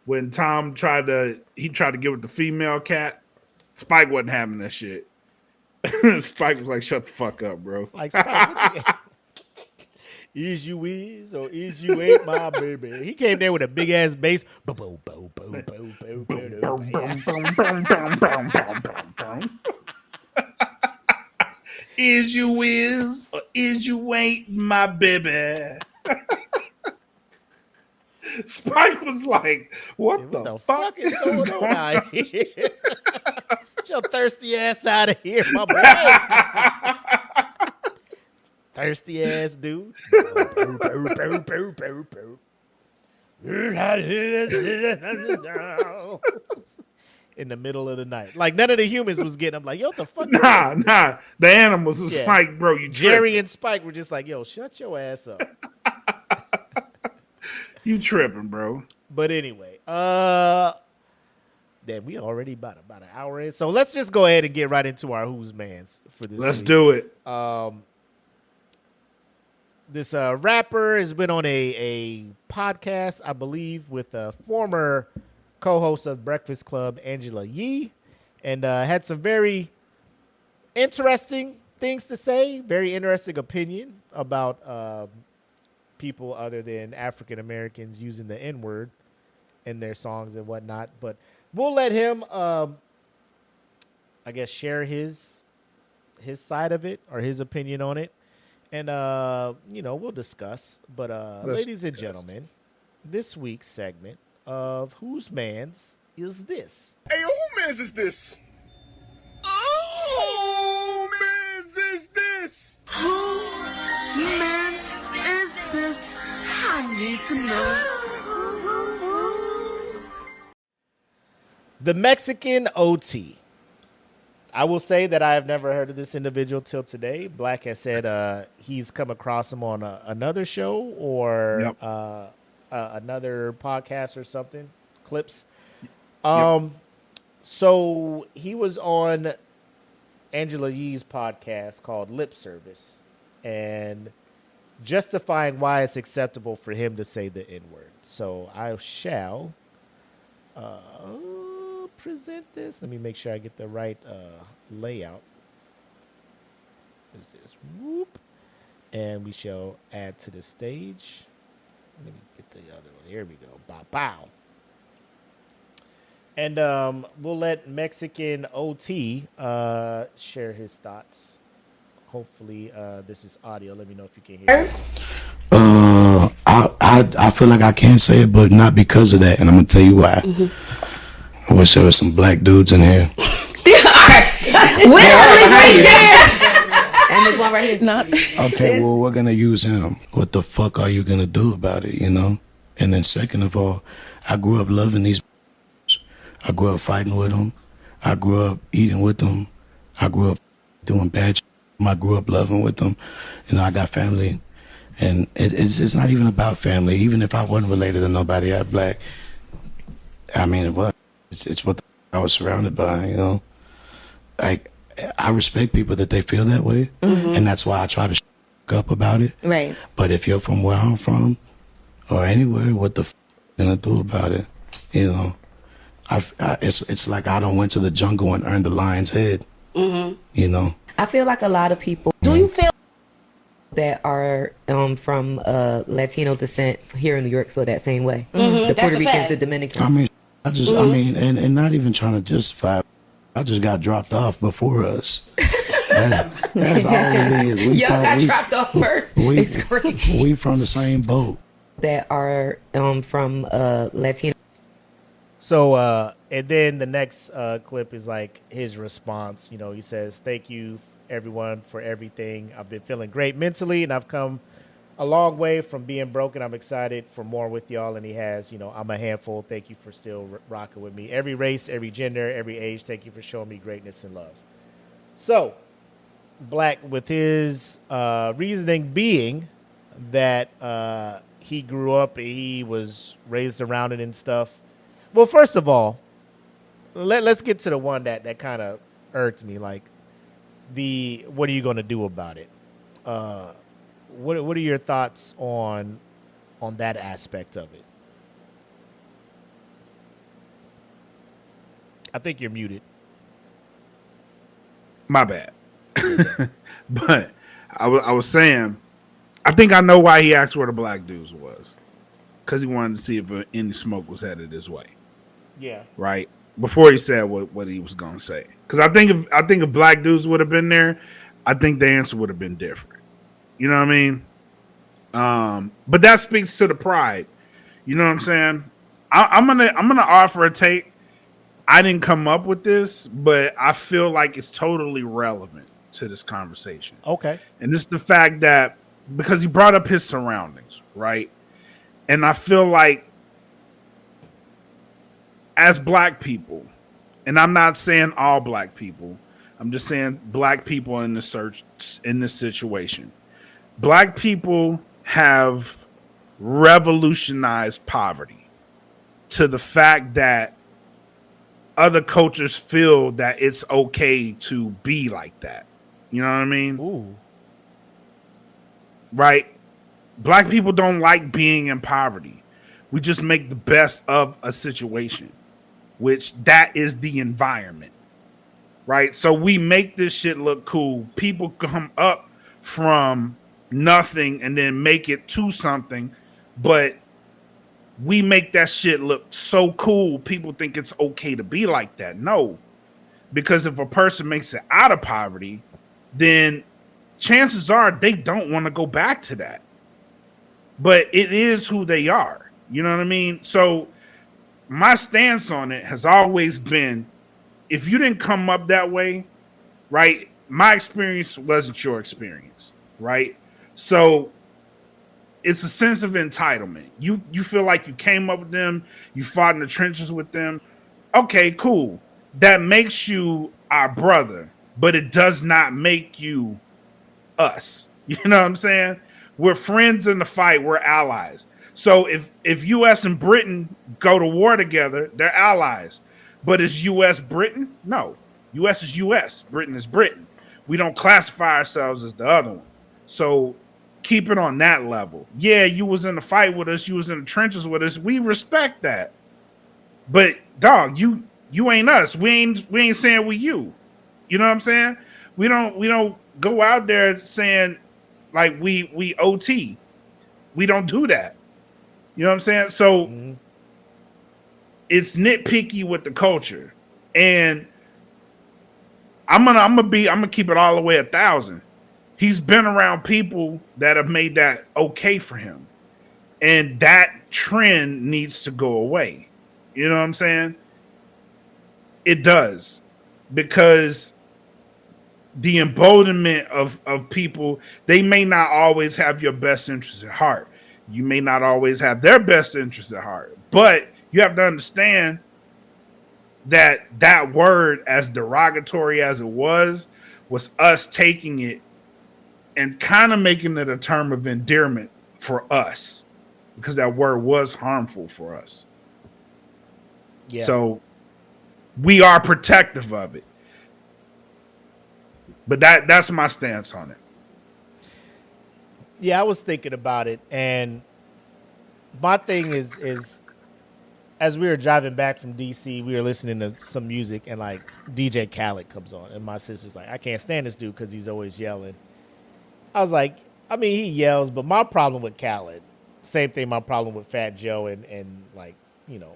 when Tom tried to get with the female cat. Spike wasn't having that shit. Spike was like, shut the fuck up, bro. Like, Spike, is you is or is you ain't my baby? He came there with a big ass bass. Is you is or is you ain't my baby? Spike was like, what the fuck is going on out here? Get your thirsty ass out of here, my boy. Thirsty ass dude. In the middle of the night. Like, none of the humans was getting them like, yo, what the fuck? Nah. The animals was like, bro, you Jerry tripping. and Spike were just like, yo, shut your ass up. You tripping, bro. But anyway, then we already about an hour in. So let's just go ahead and get right into our Who's Mans for this Let's week. do it. This rapper has been on a podcast, I believe, with a former co-host of Breakfast Club, Angela Yee, and had some very interesting things to say, very interesting opinion about people other than African Americans using the N-word in their songs and whatnot. But we'll let him, I guess, share his side of it or his opinion on it. And, we'll discuss. But, ladies and gentlemen, this week's segment of Whose Mans Is This? Hey, who mans is this? Oh, mans is this? Who mans is this? I need to know. The Mexican OT. I will say that I have never heard of this individual till today. Black has said he's come across him on another show or another podcast or something, clips. So he was on Angela Yee's podcast called Lip Service and justifying why it's acceptable for him to say the N-word. So I shall present this. Let me make sure I get the right layout. This is whoop. And we shall add to the stage. Let me get the other one. Here we go. Bow, bow. And we'll let Mexican OT share his thoughts. Hopefully this is audio. Let me know if you can hear it. I feel like I can't say it, but not because of that. And I'm going to tell you why. Mm-hmm. I wish there was some black dudes in here. right there. And there's one right here. Not. Okay, well, we're going to use him. What the fuck are you going to do about it, you know? And then second of all, I grew up loving these. I grew up fighting with them. I grew up eating with them. I grew up doing bad shit. I grew up loving with them. You know, I got family. And it's not even about family. Even if I wasn't related to nobody out black, I mean, it was. It's what I was surrounded by, you know. Like, I respect people that they feel that way, and that's why I try to up about it. Right. But if you're from where I'm from, or anywhere, what the gonna do about it? You know, it's like I don't went to the jungle and earned the lion's head. You know. I feel like a lot of people. Do you feel that are from Latino descent here in New York feel that same way? The Puerto Ricans, the Dominicans. I mean, and not even trying to justify. I I just got dropped off before us. That's all it is. Got dropped off first. It's crazy. We from the same boat. That are from Latino. So, and then the next clip is like his response. You know, he says, "Thank you, everyone, for everything. I've been feeling great mentally, and I've come a long way from being broken. I'm excited for more with y'all." And he has, you know, "I'm a handful. Thank you for still rocking with me. Every race, every gender, every age. Thank you for showing me greatness and love." So, Black, with his reasoning being that he grew up, he was raised around it and stuff. Well, first of all, let's get to the one that kind of irked me. Like, what are you going to do about it? What are your thoughts on that aspect of it? I think you're muted. My bad. But I was saying, I think I know why he asked where the black dudes was. Because he wanted to see if any smoke was headed his way. Yeah. Right? Before he said what he was going to say. Because I think if black dudes would have been there, I think the answer would have been different. You know what I mean? But that speaks to the pride. You know what I'm saying? I'm gonna offer a take. I didn't come up with this, but I feel like it's totally relevant to this conversation. Okay. And it's the fact that because he brought up his surroundings, right? And I feel like as black people, and I'm not saying all black people, I'm just saying black people in this situation. Black people have revolutionized poverty to the fact that other cultures feel that it's okay to be like that. You know what I mean? Ooh. Right? Black people don't like being in poverty. We just make the best of a situation, which that is the environment. Right? So we make this shit look cool. People come up from nothing and then make it to something, but we make that shit look so cool. People think it's okay to be like that. No, because if a person makes it out of poverty, then chances are they don't want to go back to that. But it is who they are. You know what I mean? So my stance on it has always been, if you didn't come up that way, right? My experience wasn't your experience, right? So it's a sense of entitlement. You feel like you came up with them, you fought in the trenches with them. Okay, cool. That makes you our brother, but it does not make you us. You know what I'm saying? We're friends in the fight, we're allies. So if US and Britain go to war together, they're allies. But is US Britain? No. US is US, Britain is Britain. We don't classify ourselves as the other one. So keep it on that level. Yeah, you was in the fight with us, you was in the trenches with us. We respect that. But dog, you ain't us. We ain't saying we you. You know what I'm saying? We don't go out there saying like we OT. We don't do that. You know what I'm saying? So it's nitpicky with the culture. And I'm gonna keep it all the way 1,000. He's been around people that have made that okay for him. And that trend needs to go away. You know what I'm saying? It does. Because the emboldenment of people, they may not always have your best interests at heart. You may not always have their best interests at heart. But you have to understand that that word, as derogatory as it was us taking it and kind of making it a term of endearment for us, because that word was harmful for us. Yeah. So we are protective of it. But that's my stance on it. Yeah, I was thinking about it, and my thing is as we were driving back from DC, we were listening to some music, and like DJ Khaled comes on, and my sister's like, I can't stand this dude because he's always yelling. I was like, I mean, he yells, but my problem with Khaled, same thing, my problem with Fat Joe and like, you know,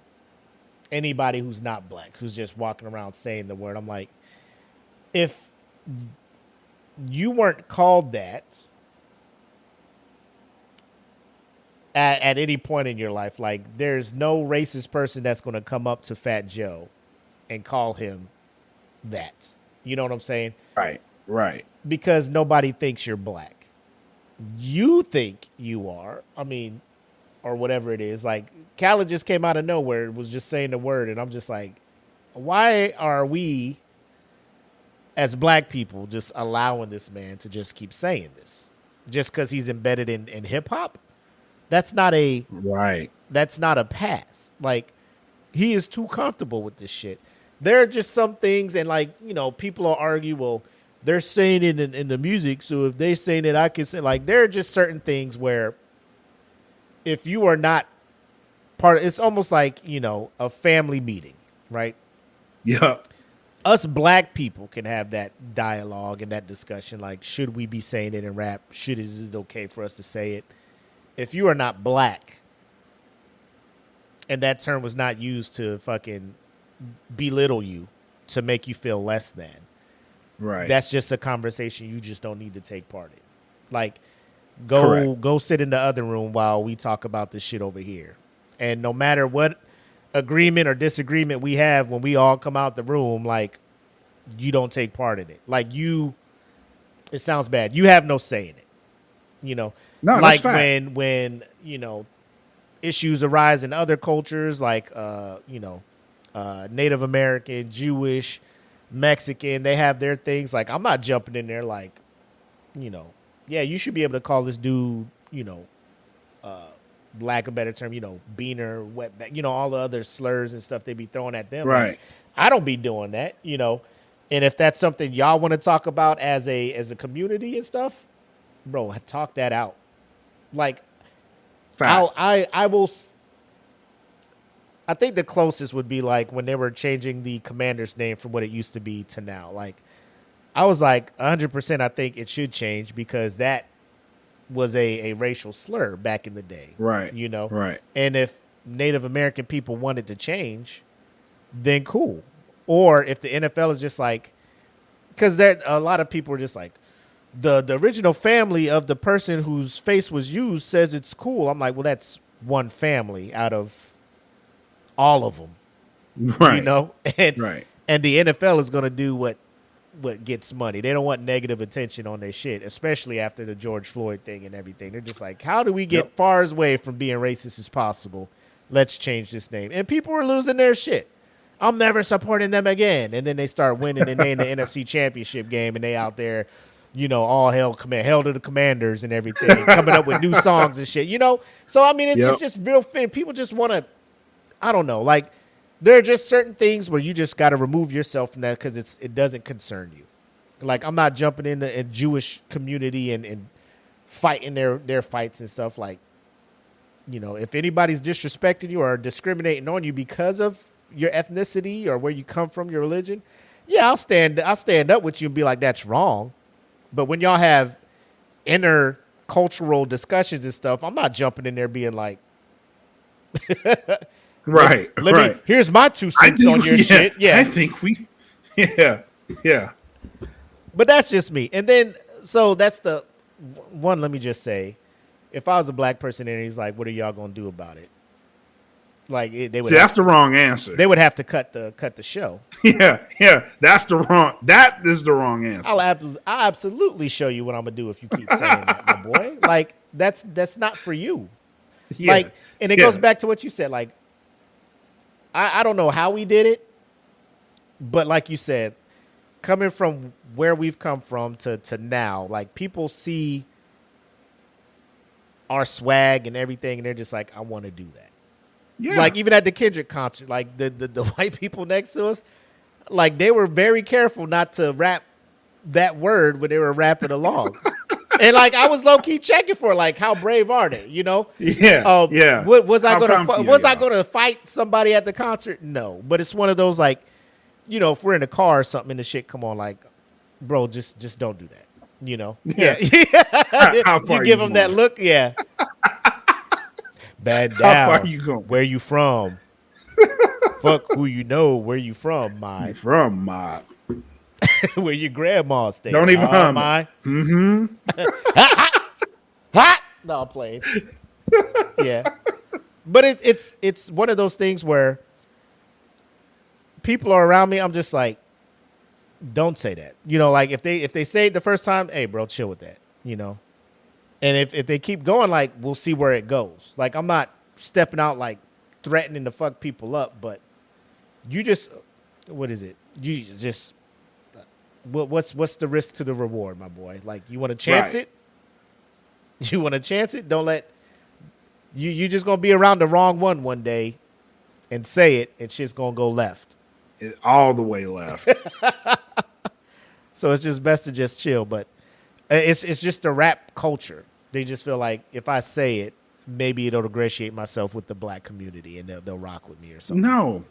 anybody who's not black, who's just walking around saying the word. I'm like, if you weren't called that at any point in your life, like there's no racist person that's going to come up to Fat Joe and call him that. You know what I'm saying? Right. Because nobody thinks you're black. You think you are. I mean, or whatever it is. Like Khaled just came out of nowhere, was just saying the word, and I'm just like, why are we as black people just allowing this man to just keep saying this? Just because he's embedded in hip hop? That's not a pass. Like, he is too comfortable with this shit. There are just some things, and like, you know, people will argue, well, they're saying it in the music, so if they're saying it, I can say, like, there are just certain things where if you are not part of, it's almost like, you know, a family meeting, right? Yeah. Us black people can have that dialogue and that discussion, like, should we be saying it in rap? Is it okay for us to say it? If you are not black, and that term was not used to fucking belittle you, to make you feel less than, Right. that's just a conversation you just don't need to take part in. Like, go sit in the other room while we talk about this shit over here. And no matter what agreement or disagreement we have, when we all come out the room, like, you don't take part in it. Like, it sounds bad, you have no say in it. You know, no, like that's when you know, issues arise in other cultures, like you know, Native American, Jewish, Mexican, they have their things. Like, I'm not jumping in there like, you know, yeah, you should be able to call this dude, you know, lack of a better term, you know, beaner, wetback, you know, all the other slurs and stuff they be throwing at them. right. Like, I don't be doing that, you know. And if that's something y'all want to talk about as a community and stuff, bro, talk that out. Like, I will. I think the closest would be like when they were changing the Commander's name from what it used to be to now. Like, I was like 100%. I think it should change because that was a racial slur back in the day. Right. You know. Right. And if Native American people wanted to change, then cool. Or if the NFL is just like, because there a lot of people are just like, the original family of the person whose face was used says it's cool. I'm like, well, that's one family out of all of them, Right. you know? And, Right. and the NFL is going to do what gets money. They don't want negative attention on their shit, especially after the George Floyd thing and everything. They're just like, how do we get far away from being racist as possible? Let's change this name. And people are losing their shit. I'm never supporting them again. And then they start winning and they in the NFC Championship game and they out there, you know, all hell to the Commanders and everything, coming up with new songs and shit, you know? So, I mean, it's just real fin. People just want to, I don't know, like, there are just certain things where you just got to remove yourself from that because it doesn't concern you. Like, I'm not jumping into a Jewish community and fighting their fights and stuff. Like, you know, if anybody's disrespecting you or discriminating on you because of your ethnicity or where you come from, your religion, yeah, I'll stand up with you and be like, that's wrong. But when y'all have inner cultural discussions and stuff, I'm not jumping in there being like, right. Let me, here's my 2 cents on your shit. Yeah. I think yeah. But that's just me. And then, so that's the one, let me just say, if I was a black person and he's like, what are y'all going to do about it? Like, they would. See, that's the wrong answer. They would have to cut the show. Yeah. That is the wrong answer. I'll absolutely show you what I'm gonna do if you keep saying that, my boy. Like, that's not for you. Yeah. Like, and it goes back to what you said. Like, I don't know how we did it, but like you said, coming from where we've come from to now, like, people see our swag and everything, and they're just like, I want to do that. Yeah. Like, even at the Kendrick concert, like the white people next to us, like, they were very careful not to rap that word when they were rapping along. And like, I was low key checking for, like, how brave are they? You know? Yeah. Yeah. Was I How gonna fight somebody at the concert? No. But it's one of those, like, you know, if we're in a car or something and the shit come on, like, bro, just don't do that. You know? Yeah. How far you give you them that going? look. Yeah. Bad How down. far you going? Where you from? Fuck who you know, where you from, my From my. where your grandma stay. Don't even hum. My. Hot. No, I'm playing. Yeah, but it's one of those things where people are around me. I'm just like, don't say that. You know, like if they say it the first time, hey, bro, chill with that. You know, and if they keep going, like we'll see where it goes. Like I'm not stepping out like threatening to fuck people up, but you just, what is it? You just, what's the risk to the reward, my boy? Like you want to chance Right. it? You want to chance it? Don't let you just gonna be around the wrong one day and say it, and shit's gonna go left. All the way left. So it's just best to just chill. But it's just the rap culture. They just feel like if I say it, maybe it'll ingratiate myself with the black community, and they'll rock with me or something. No.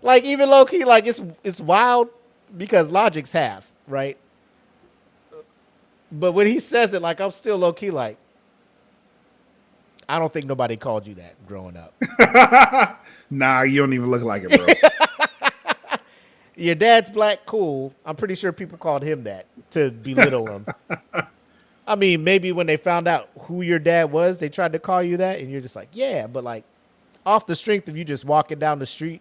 Like even low key, like it's wild because Logic's half, right? But when he says it, like I'm still low key, like I don't think nobody called you that growing up. Nah, you don't even look like it, bro. Your dad's black, cool. I'm pretty sure people called him that to belittle him. I mean, maybe when they found out who your dad was, they tried to call you that, and you're just like, yeah, but like off the strength of you just walking down the street,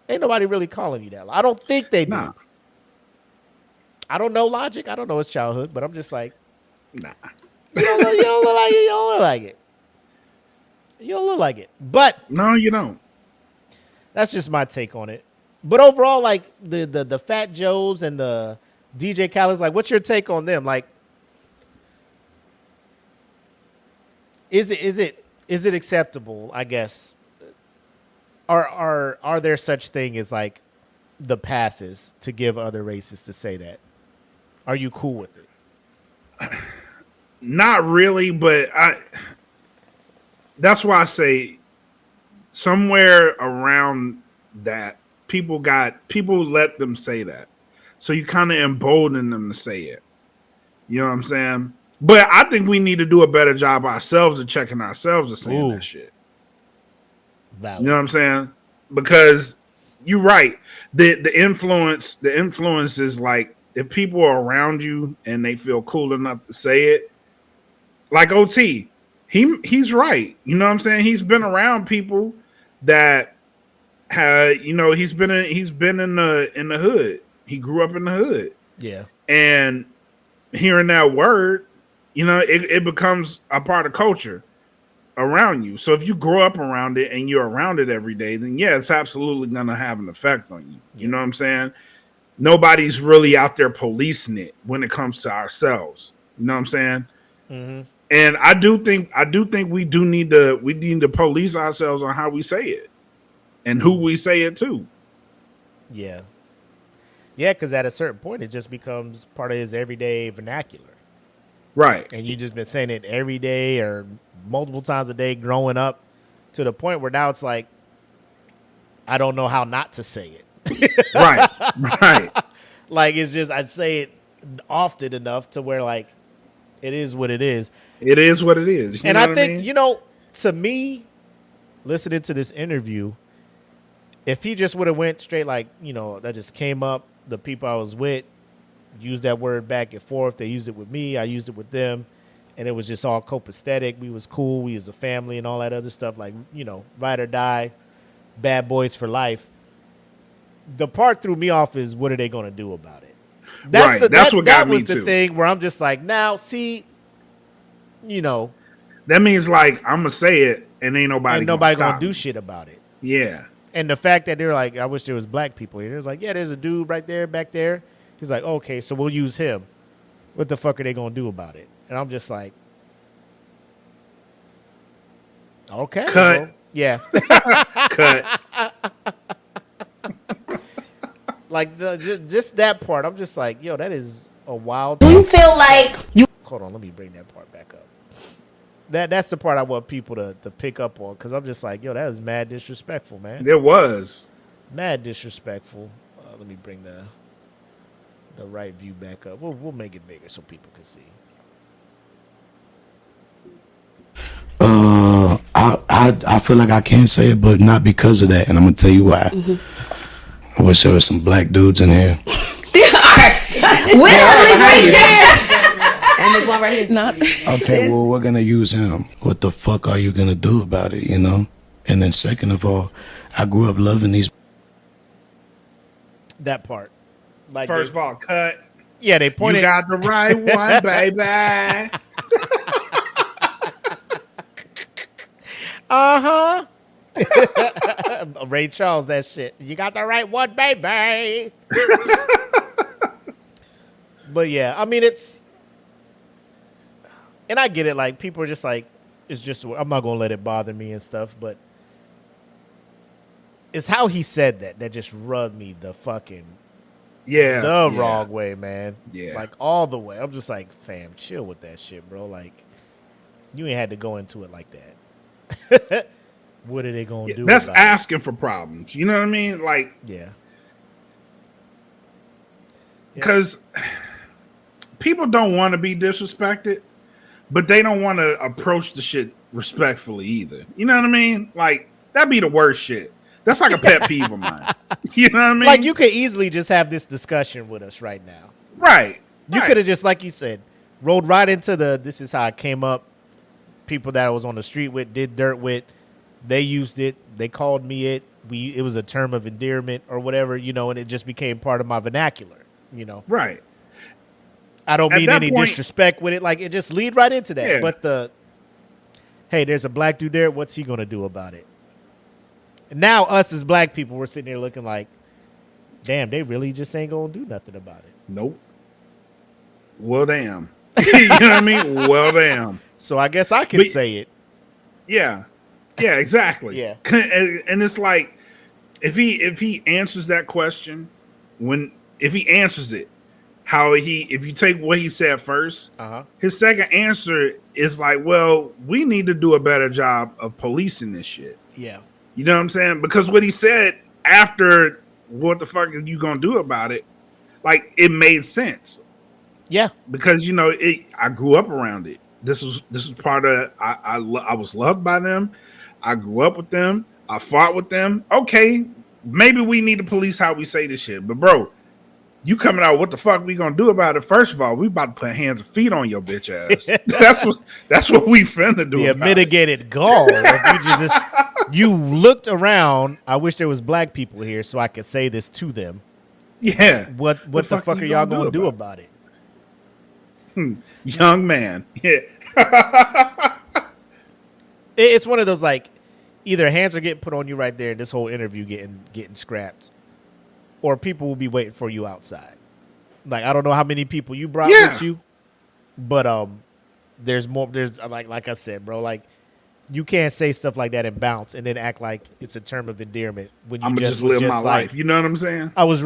ain't nobody really calling you that. I don't think they do. Nah. I don't know Logic. I don't know his childhood, but I'm just like, Nah. you don't look like it. You don't look like it. You don't look like it. But No, you don't. that's just my take on it. But overall, like the Fat Joes and the DJ Khaled's, like, what's your take on them? Like, is it acceptable? I guess. Are there such thing as like the passes to give other races to say that? Are you cool with it? Not really, but that's why I say somewhere around that people let them say that. So you kind of embolden them to say it. You know what I'm saying? But I think we need to do a better job ourselves of checking ourselves of saying that shit. Valid. You know what I'm saying? Because you're right. The influence is like if people are around you and they feel cool enough to say it, like OT, he's right. You know what I'm saying? He's been around people that had, you know, he's been in the hood. He grew up in the hood. Yeah. And hearing that word, you know, it becomes a part of culture around you. So if you grow up around it and you're around it every day, then yeah, it's absolutely gonna have an effect on you. You know what I'm saying? Nobody's really out there policing it when it comes to ourselves. You know what I'm saying? Mm-hmm. And I do think we need to police ourselves on how we say it and who we say it to. Yeah. Yeah, because at a certain point, it just becomes part of his everyday vernacular. Right. And you just been saying it every day or multiple times a day growing up to the point where now it's like, I don't know how not to say it. Right. Right. Like, it's just, I'd say it often enough to where, like, it is what it is. It is what it is. And I think, you know, to me, listening to this interview, if he just would have went straight, like, you know, that just came up, the people I was with used that word back and forth. They used it with me. I used it with them. And it was just all copacetic. We was cool. We was a family and all that other stuff. Like, you know, ride or die, bad boys for life. The part threw me off is what are they going to do about it? That's what got me too. That was the thing where I'm just like, now, see, you know. That means, like, I'm going to say it and ain't nobody going to do shit about it. Yeah. And the fact that they're like, I wish there was black people here. It's like, yeah, there's a dude right there, back there. He's like, okay, so we'll use him. What the fuck are they going to do about it? And I'm just like, okay. Cut. Bro. Yeah. Cut. Like, just that part. I'm just like, yo, that is a wild. Do you feel like you? Hold on, let me bring that part back up. That's the part I want people to pick up on, because I'm just like, yo, that is mad disrespectful, man. It was. Mad disrespectful. Let me bring the right view back up. We'll make it bigger so people can see. I feel like I can say it, but not because of that, and I'm gonna tell you why. I wish there was some black dudes in here. Will right there. And there's one right here. Not. Okay, well, we're gonna use him. What the fuck are you gonna do about it, you know? And then second of all, I grew up loving these. That part. Like First of all, cut. Yeah, they pointed. You got the right one, baby. Uh-huh. Ray Charles, that shit. You got the right one, baby. But yeah, I mean, it's, and I get it. Like, people are just like, it's just, I'm not going to let it bother me and stuff, but it's how he said that just rubbed me the fucking wrong way, man. Yeah. Like, all the way. I'm just like, fam, chill with that shit, bro. Like, you ain't had to go into it like that. What are they going to do? That's about asking for problems. You know what I mean? Like, yeah. Because people don't want to be disrespected, but they don't want to approach the shit respectfully either. You know what I mean? Like, that'd be the worst shit. That's like a pet peeve of mine. You know what I mean? Like, you could easily just have this discussion with us right now. Right. You could have just, like you said, rolled right into this is how I came up. People that I was on the street with, did dirt with, they used it. They called me it. It was a term of endearment or whatever, you know, and it just became part of my vernacular, you know. Right. I don't At mean that any point- disrespect with it. Like, it just lead right into that. Yeah. But hey, there's a black dude there. What's he going to do about it? And now us as black people, we're sitting there looking like, damn, they really just ain't going to do nothing about it. Nope. Well, damn. You know what I mean? Well, damn. So I guess I can say it. Yeah. Yeah, exactly. Yeah. And it's like, if he answers that question, if he answers it, if you take what he said first, his second answer is like, well, we need to do a better job of policing this shit. Yeah. You know what I'm saying? Because what he said after, what the fuck are you gonna do about it? Like, it made sense. Yeah. Because, you know, I grew up around it. This was part of, I was loved by them. I grew up with them. I fought with them. Okay, maybe we need to police how we say this shit. But bro, you coming out, what the fuck we gonna do about it? First of all, we about to put hands and feet on your bitch ass. that's what we finna do. The mitigated gall. You looked around. I wish there was black people here so I could say this to them. Yeah. What the fuck are y'all gonna do about it? Young man. Yeah. It's one of those, like, either hands are getting put on you right there and this whole interview getting scrapped, or people will be waiting for you outside. Like, I don't know how many people you brought with you, but there's more. There's like I said, bro. Like, you can't say stuff like that and bounce and then act like it's a term of endearment when you I'm just live my life. You know what I'm saying? I was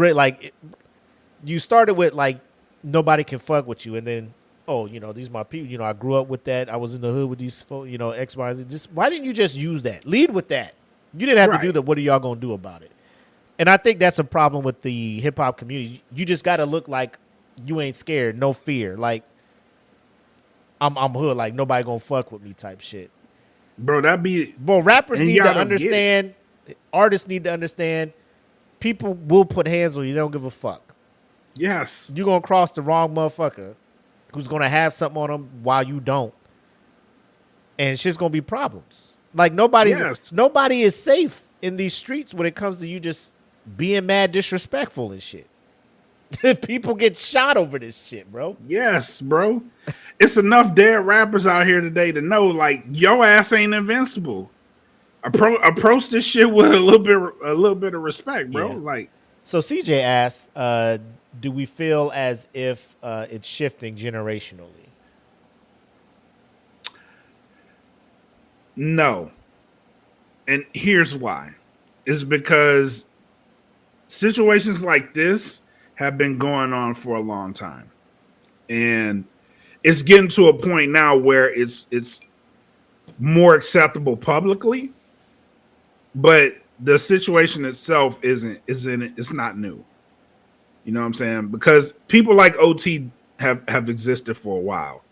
you started with like, nobody can fuck with you, and then, oh, you know, these are my people. You know, I grew up with that. I was in the hood with these, you know, X, Y, Z. Just, why didn't you just use that? Lead with that. You didn't have to do the, what are y'all going to do about it? And I think that's a problem with the hip hop community. You just got to look like you ain't scared, no fear. Like, I'm hood, like nobody going to fuck with me type shit. Bro, rappers need to understand. Artists need to understand. People will put hands on you. They don't give a fuck. Yes. You're going to cross the wrong motherfucker who's going to have something on them while you don't. And it's just going to be problems. Like, nobody is safe in these streets when it comes to you just being mad disrespectful and shit. People get shot over this shit, bro. Yes, bro. It's enough dead rappers out here today to know, like, your ass ain't invincible. Approach this shit with a little bit of respect, bro. Yeah. Like, so CJ asks, do we feel as if it's shifting generationally? No. And here's why. It's because situations like this have been going on for a long time. And it's getting to a point now where it's more acceptable publicly, but the situation itself it's not new. You know what I'm saying? Because people like OT have existed for a while,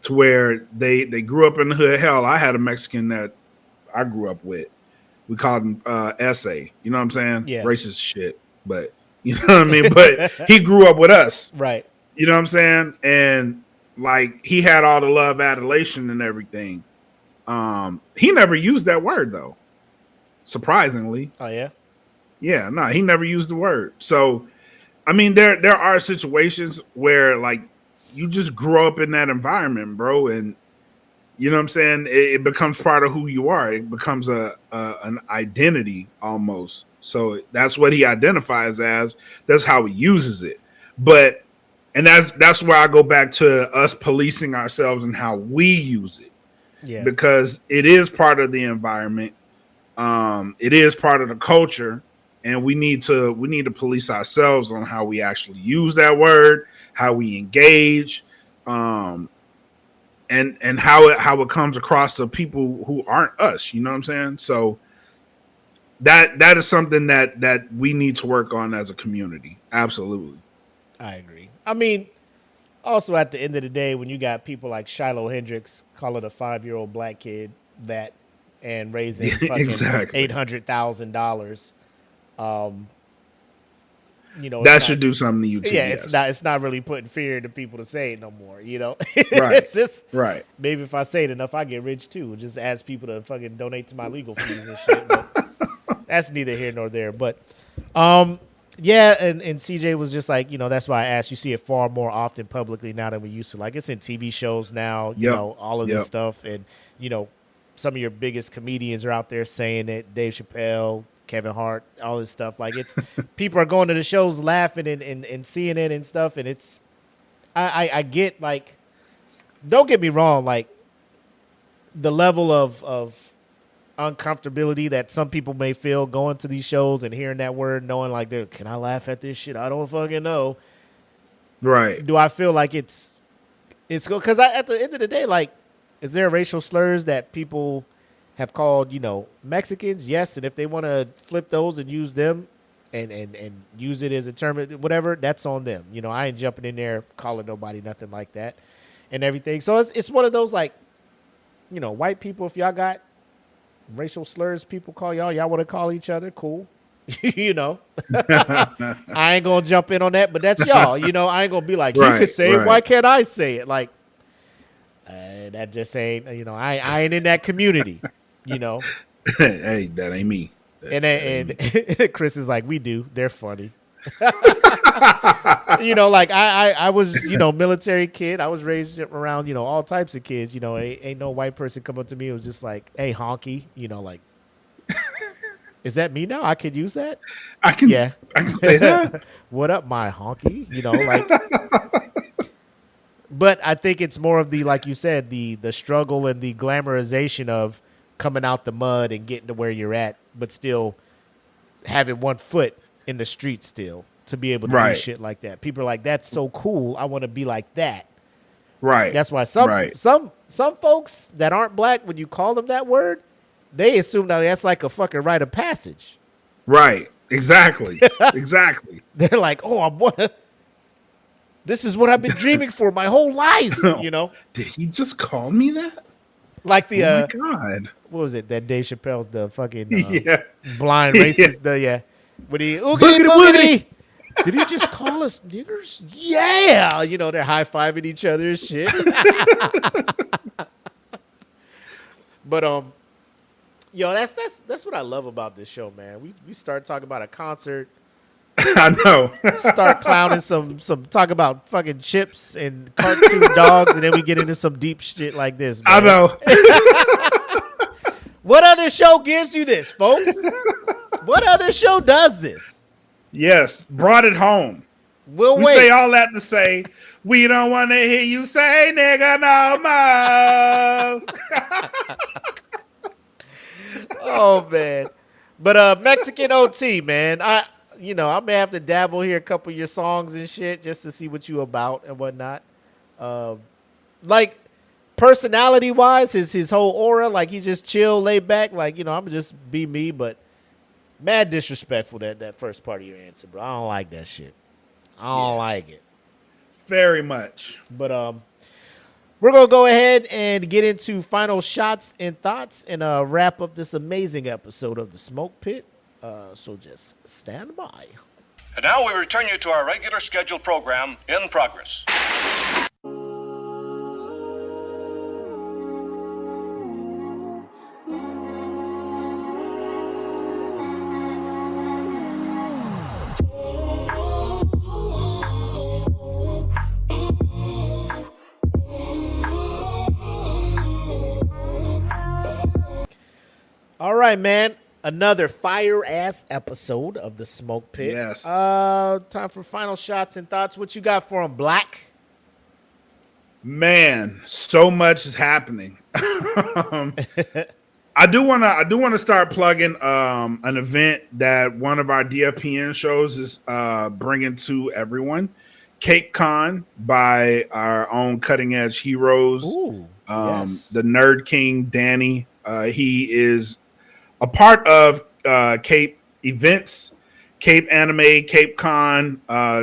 to where they grew up in the hood. Hell, I had a Mexican that I grew up with. We called him SZA. You know what I'm saying? Yeah. Racist shit, but you know what I mean. But he grew up with us. Right. You know what I'm saying? And like he had all the love, adulation, and everything. He never used that word though. Surprisingly. Oh yeah. Yeah, no, he never used the word. So, I mean, there are situations where like you just grow up in that environment, bro, and you know what I'm saying? It becomes part of who you are. It becomes an identity almost. So that's what he identifies as. That's how he uses it. But and that's where I go back to us policing ourselves and how we use it. Yeah. Because it is part of the environment. It is part of the culture, and we need to police ourselves on how we actually use that word, how we engage, and how it comes across to people who aren't us. You know what I'm saying? So that is something that we need to work on as a community. Absolutely. I agree. I mean, also at the end of the day, when you got people like Shiloh Hendrix calling a 5-year-old black kid that and raising fucking Exactly. $800,000, you know, that should do something to you too. Yeah, yes. it's not really putting fear into people to say it no more. You know, Right. It's just Right. maybe if I say it enough, I get rich too. Just ask people to fucking donate to my legal fees and shit. But that's neither here nor there. But yeah, and CJ was just like, you know, that's why I asked. You see it far more often publicly now than we used to. Like it's in TV shows now. You know, all of this stuff, and you know, some of your biggest comedians are out there saying it. Dave Chappelle, Kevin Hart, all this stuff. Like it's people are going to the shows laughing and seeing it and stuff. And it's I get like, don't get me wrong, like the level of uncomfortability that some people may feel going to these shows and hearing that word, knowing like, can I laugh at this shit? I don't fucking know. Right. Do I feel like it's because at the end of the day, like, is there racial slurs that people have called, you know, Mexicans? Yes. And if they want to flip those and use them and use it as a term, whatever, that's on them. You know, I ain't jumping in there calling nobody nothing like that and everything. So it's one of those, like, you know, white people, if y'all got racial slurs people call y'all want to call each other, cool. You know, I ain't going to jump in on that, but that's y'all. You know, I ain't going to be like, he could say it, why can't I say it? Like, that just ain't, you know, I ain't in that community, you know. Hey, that ain't me. And Chris is like, we do. They're funny. You know, like I was, you know, military kid. I was raised around, you know, all types of kids. You know, ain't no white person come up to me. It was just like, hey, honky. You know, like, is that me now? I could use that. I can say that. What up, my honky? You know, like. But I think it's more of the, like you said, the struggle and the glamorization of coming out the mud and getting to where you're at, but still having one foot in the street still to be able to do shit like that. People are like, that's so cool. I want to be like that. Right. That's why some folks that aren't black, when you call them that word, they assume that that's like a fucking rite of passage. Right. Exactly. Exactly. They're like, oh, this is what I've been dreaming for my whole life, you know? Did he just call me that? Like the, oh my God. What was it? That Dave Chappelle's the fucking yeah. blind racist, when he, oogity boogity. Did he just call us niggers? Yeah. You know, they're high-fiving each other and shit. But, yo, that's what I love about this show, man. We start talking about a concert. I know. Start clowning some talk about fucking chips and cartoon dogs, and then we get into some deep shit like this, man. I know. What other show gives you this, folks? What other show does this? Yes, brought it home. We Wait. say all that to say, we don't want to hear you say nigga no more. Oh, man. But Mexican OT, man. I may have to dabble here a couple of your songs and shit just to see what you about and whatnot. Like, personality-wise, his whole aura, like, he's just chill, laid back. Like, you know, I'm just be me, but mad disrespectful that first part of your answer, bro. I don't like that shit. I don't like it. Very much. But We're going to go ahead and get into final shots and thoughts and wrap up this amazing episode of The Smoke Pit. So just stand by. And now we return you to our regular scheduled program in progress. All right, man. Another fire-ass episode of The Smoke Pit. Yes. Time for final shots and thoughts. What you got for him, Black? Man, so much is happening. I do want to start plugging an event that one of our DFPN shows is bringing to everyone. Cape Con by our own Cutting Edge Heroes. Ooh, yes. The Nerd King, Danny. He is a part of Cape events, Cape Anime, Cape Con.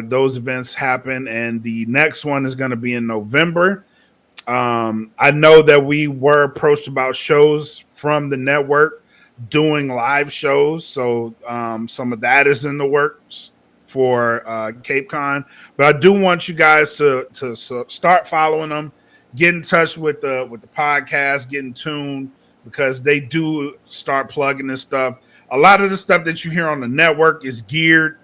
Those events happen, and the next one is going to be in November. I know that we were approached about shows from the network doing live shows, so some of that is in the works for Cape Con. But I do want you guys to start following them, get in touch with the podcast, get in tune, because they do start plugging this stuff. A lot of the stuff that you hear on the network is geared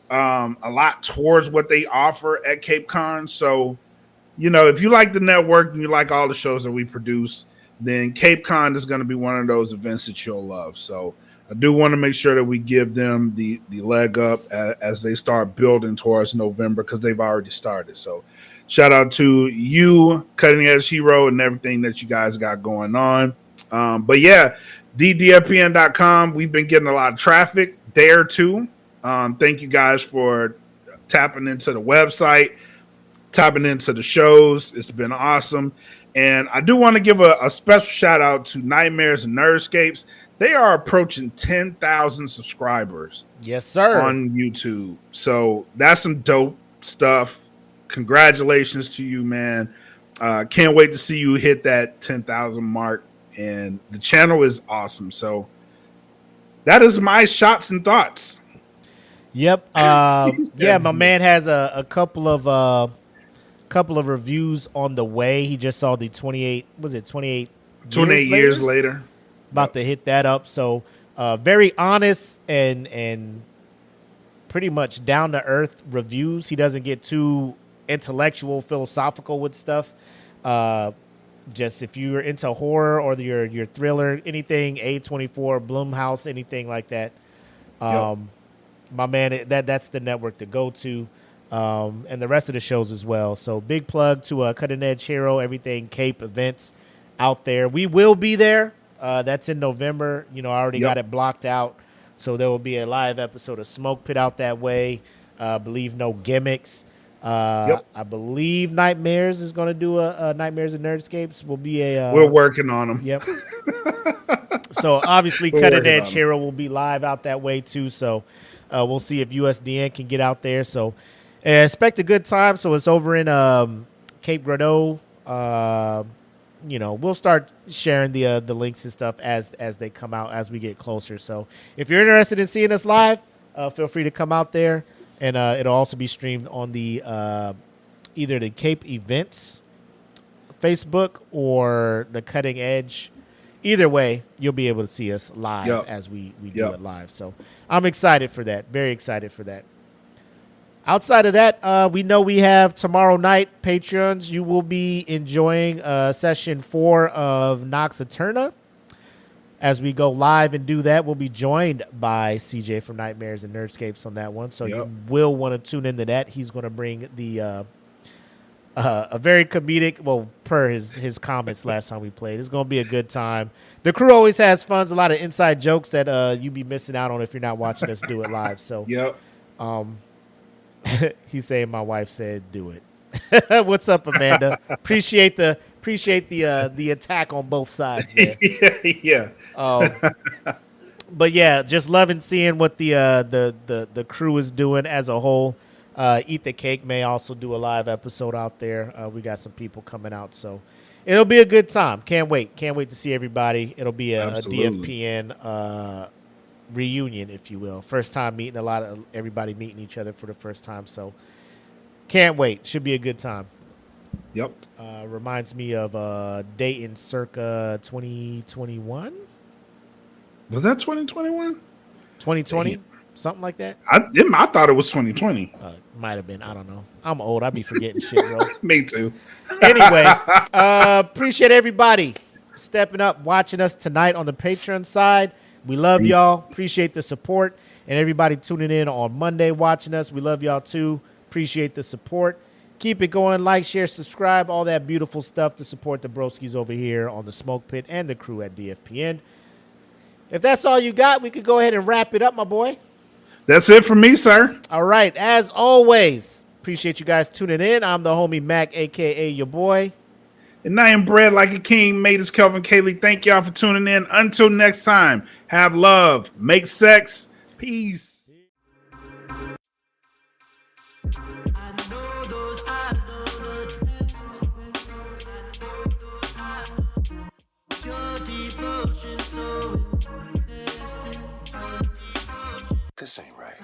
a lot towards what they offer at Cape Con. So, you know, if you like the network and you like all the shows that we produce, then Cape Con is going to be one of those events that you'll love. So I do want to make sure that we give them the leg up as they start building towards November, because they've already started. So shout out to you, Cutting Edge Hero, and everything that you guys got going on. But yeah, ddfpn.com. We've been getting a lot of traffic there too. Thank you guys for tapping into the website, tapping into the shows. It's been awesome. And I do want to give a special shout out to Nightmares and Nerdscapes. They are approaching 10,000 subscribers. Yes, sir. On YouTube. So that's some dope stuff. Congratulations to you, man. Can't wait to see you hit that 10,000 mark. And the channel is awesome. So that is my shots and thoughts. Yep. Yeah, my man has a couple of reviews on the way. He just saw the 28 years later. About to hit that up. So very honest and pretty much down to earth reviews. He doesn't get too intellectual, philosophical with stuff. Just if you're into horror or your thriller, anything A24, Blumhouse, anything like that, my man, that's the network to go to, and the rest of the shows as well. So big plug to Cutting Edge Hero, everything Cape events out there. We will be there. That's in November. You know, I already got it blocked out, so there will be a live episode of Smoke Pit out that way. I believe no gimmicks. I believe Nightmares is going to do a Nightmares and Nerdscapes. Will be a. We're working on them. Yep. So obviously, Cutting Edge Hero will be live out that way too. So we'll see if USDN can get out there. So expect a good time. So it's over in Cape Girardeau. You know, we'll start sharing the links and stuff as they come out as we get closer. So if you're interested in seeing us live, feel free to come out there. And it'll also be streamed on the either the Cape Events Facebook or the Cutting Edge. Either way, you'll be able to see us live as we do it live. So I'm excited for that. Very excited for that. Outside of that, we know we have tomorrow night Patreons. You will be enjoying session 4 of Nox Eterna. As we go live and do that, we'll be joined by CJ from Nightmares and Nerdscapes on that one. So you will want to tune into that. He's going to bring the a very comedic, well, per his comments last time we played. It's going to be a good time. The crew always has fun. A lot of inside jokes that you be missing out on if you're not watching us do it live. So he's saying my wife said do it. What's up, Amanda? Appreciate the attack on both sides, man. Yeah. But yeah, just loving seeing what the crew is doing as a whole. Eat the Cake may also do a live episode out there. We got some people coming out, so it'll be a good time. Can't wait to see everybody. It'll be a DFPN reunion, if you will. First time meeting everybody meeting each other for the first time, so can't wait. Should be a good time. Yep. Reminds me of Dayton circa 2021. Was that 2021? 2020? Something like that? I thought it was 2020. Might have been. I don't know. I'm old. I be forgetting shit, bro. Me too. Anyway, appreciate everybody stepping up, watching us tonight on the Patreon side. We love y'all. Appreciate the support. And everybody tuning in on Monday watching us. We love y'all too. Appreciate the support. Keep it going. Like, share, subscribe, all that beautiful stuff to support the broskies over here on the Smoke Pit and the crew at DFPN. If that's all you got, we could go ahead and wrap it up, my boy. That's it for me, sir. All right. As always, appreciate you guys tuning in. I'm the homie Mac, a.k.a. your boy. And I am bred like a king. Made us Kelvin Cayley. Thank y'all for tuning in. Until next time, have love, make sex, peace. This ain't right.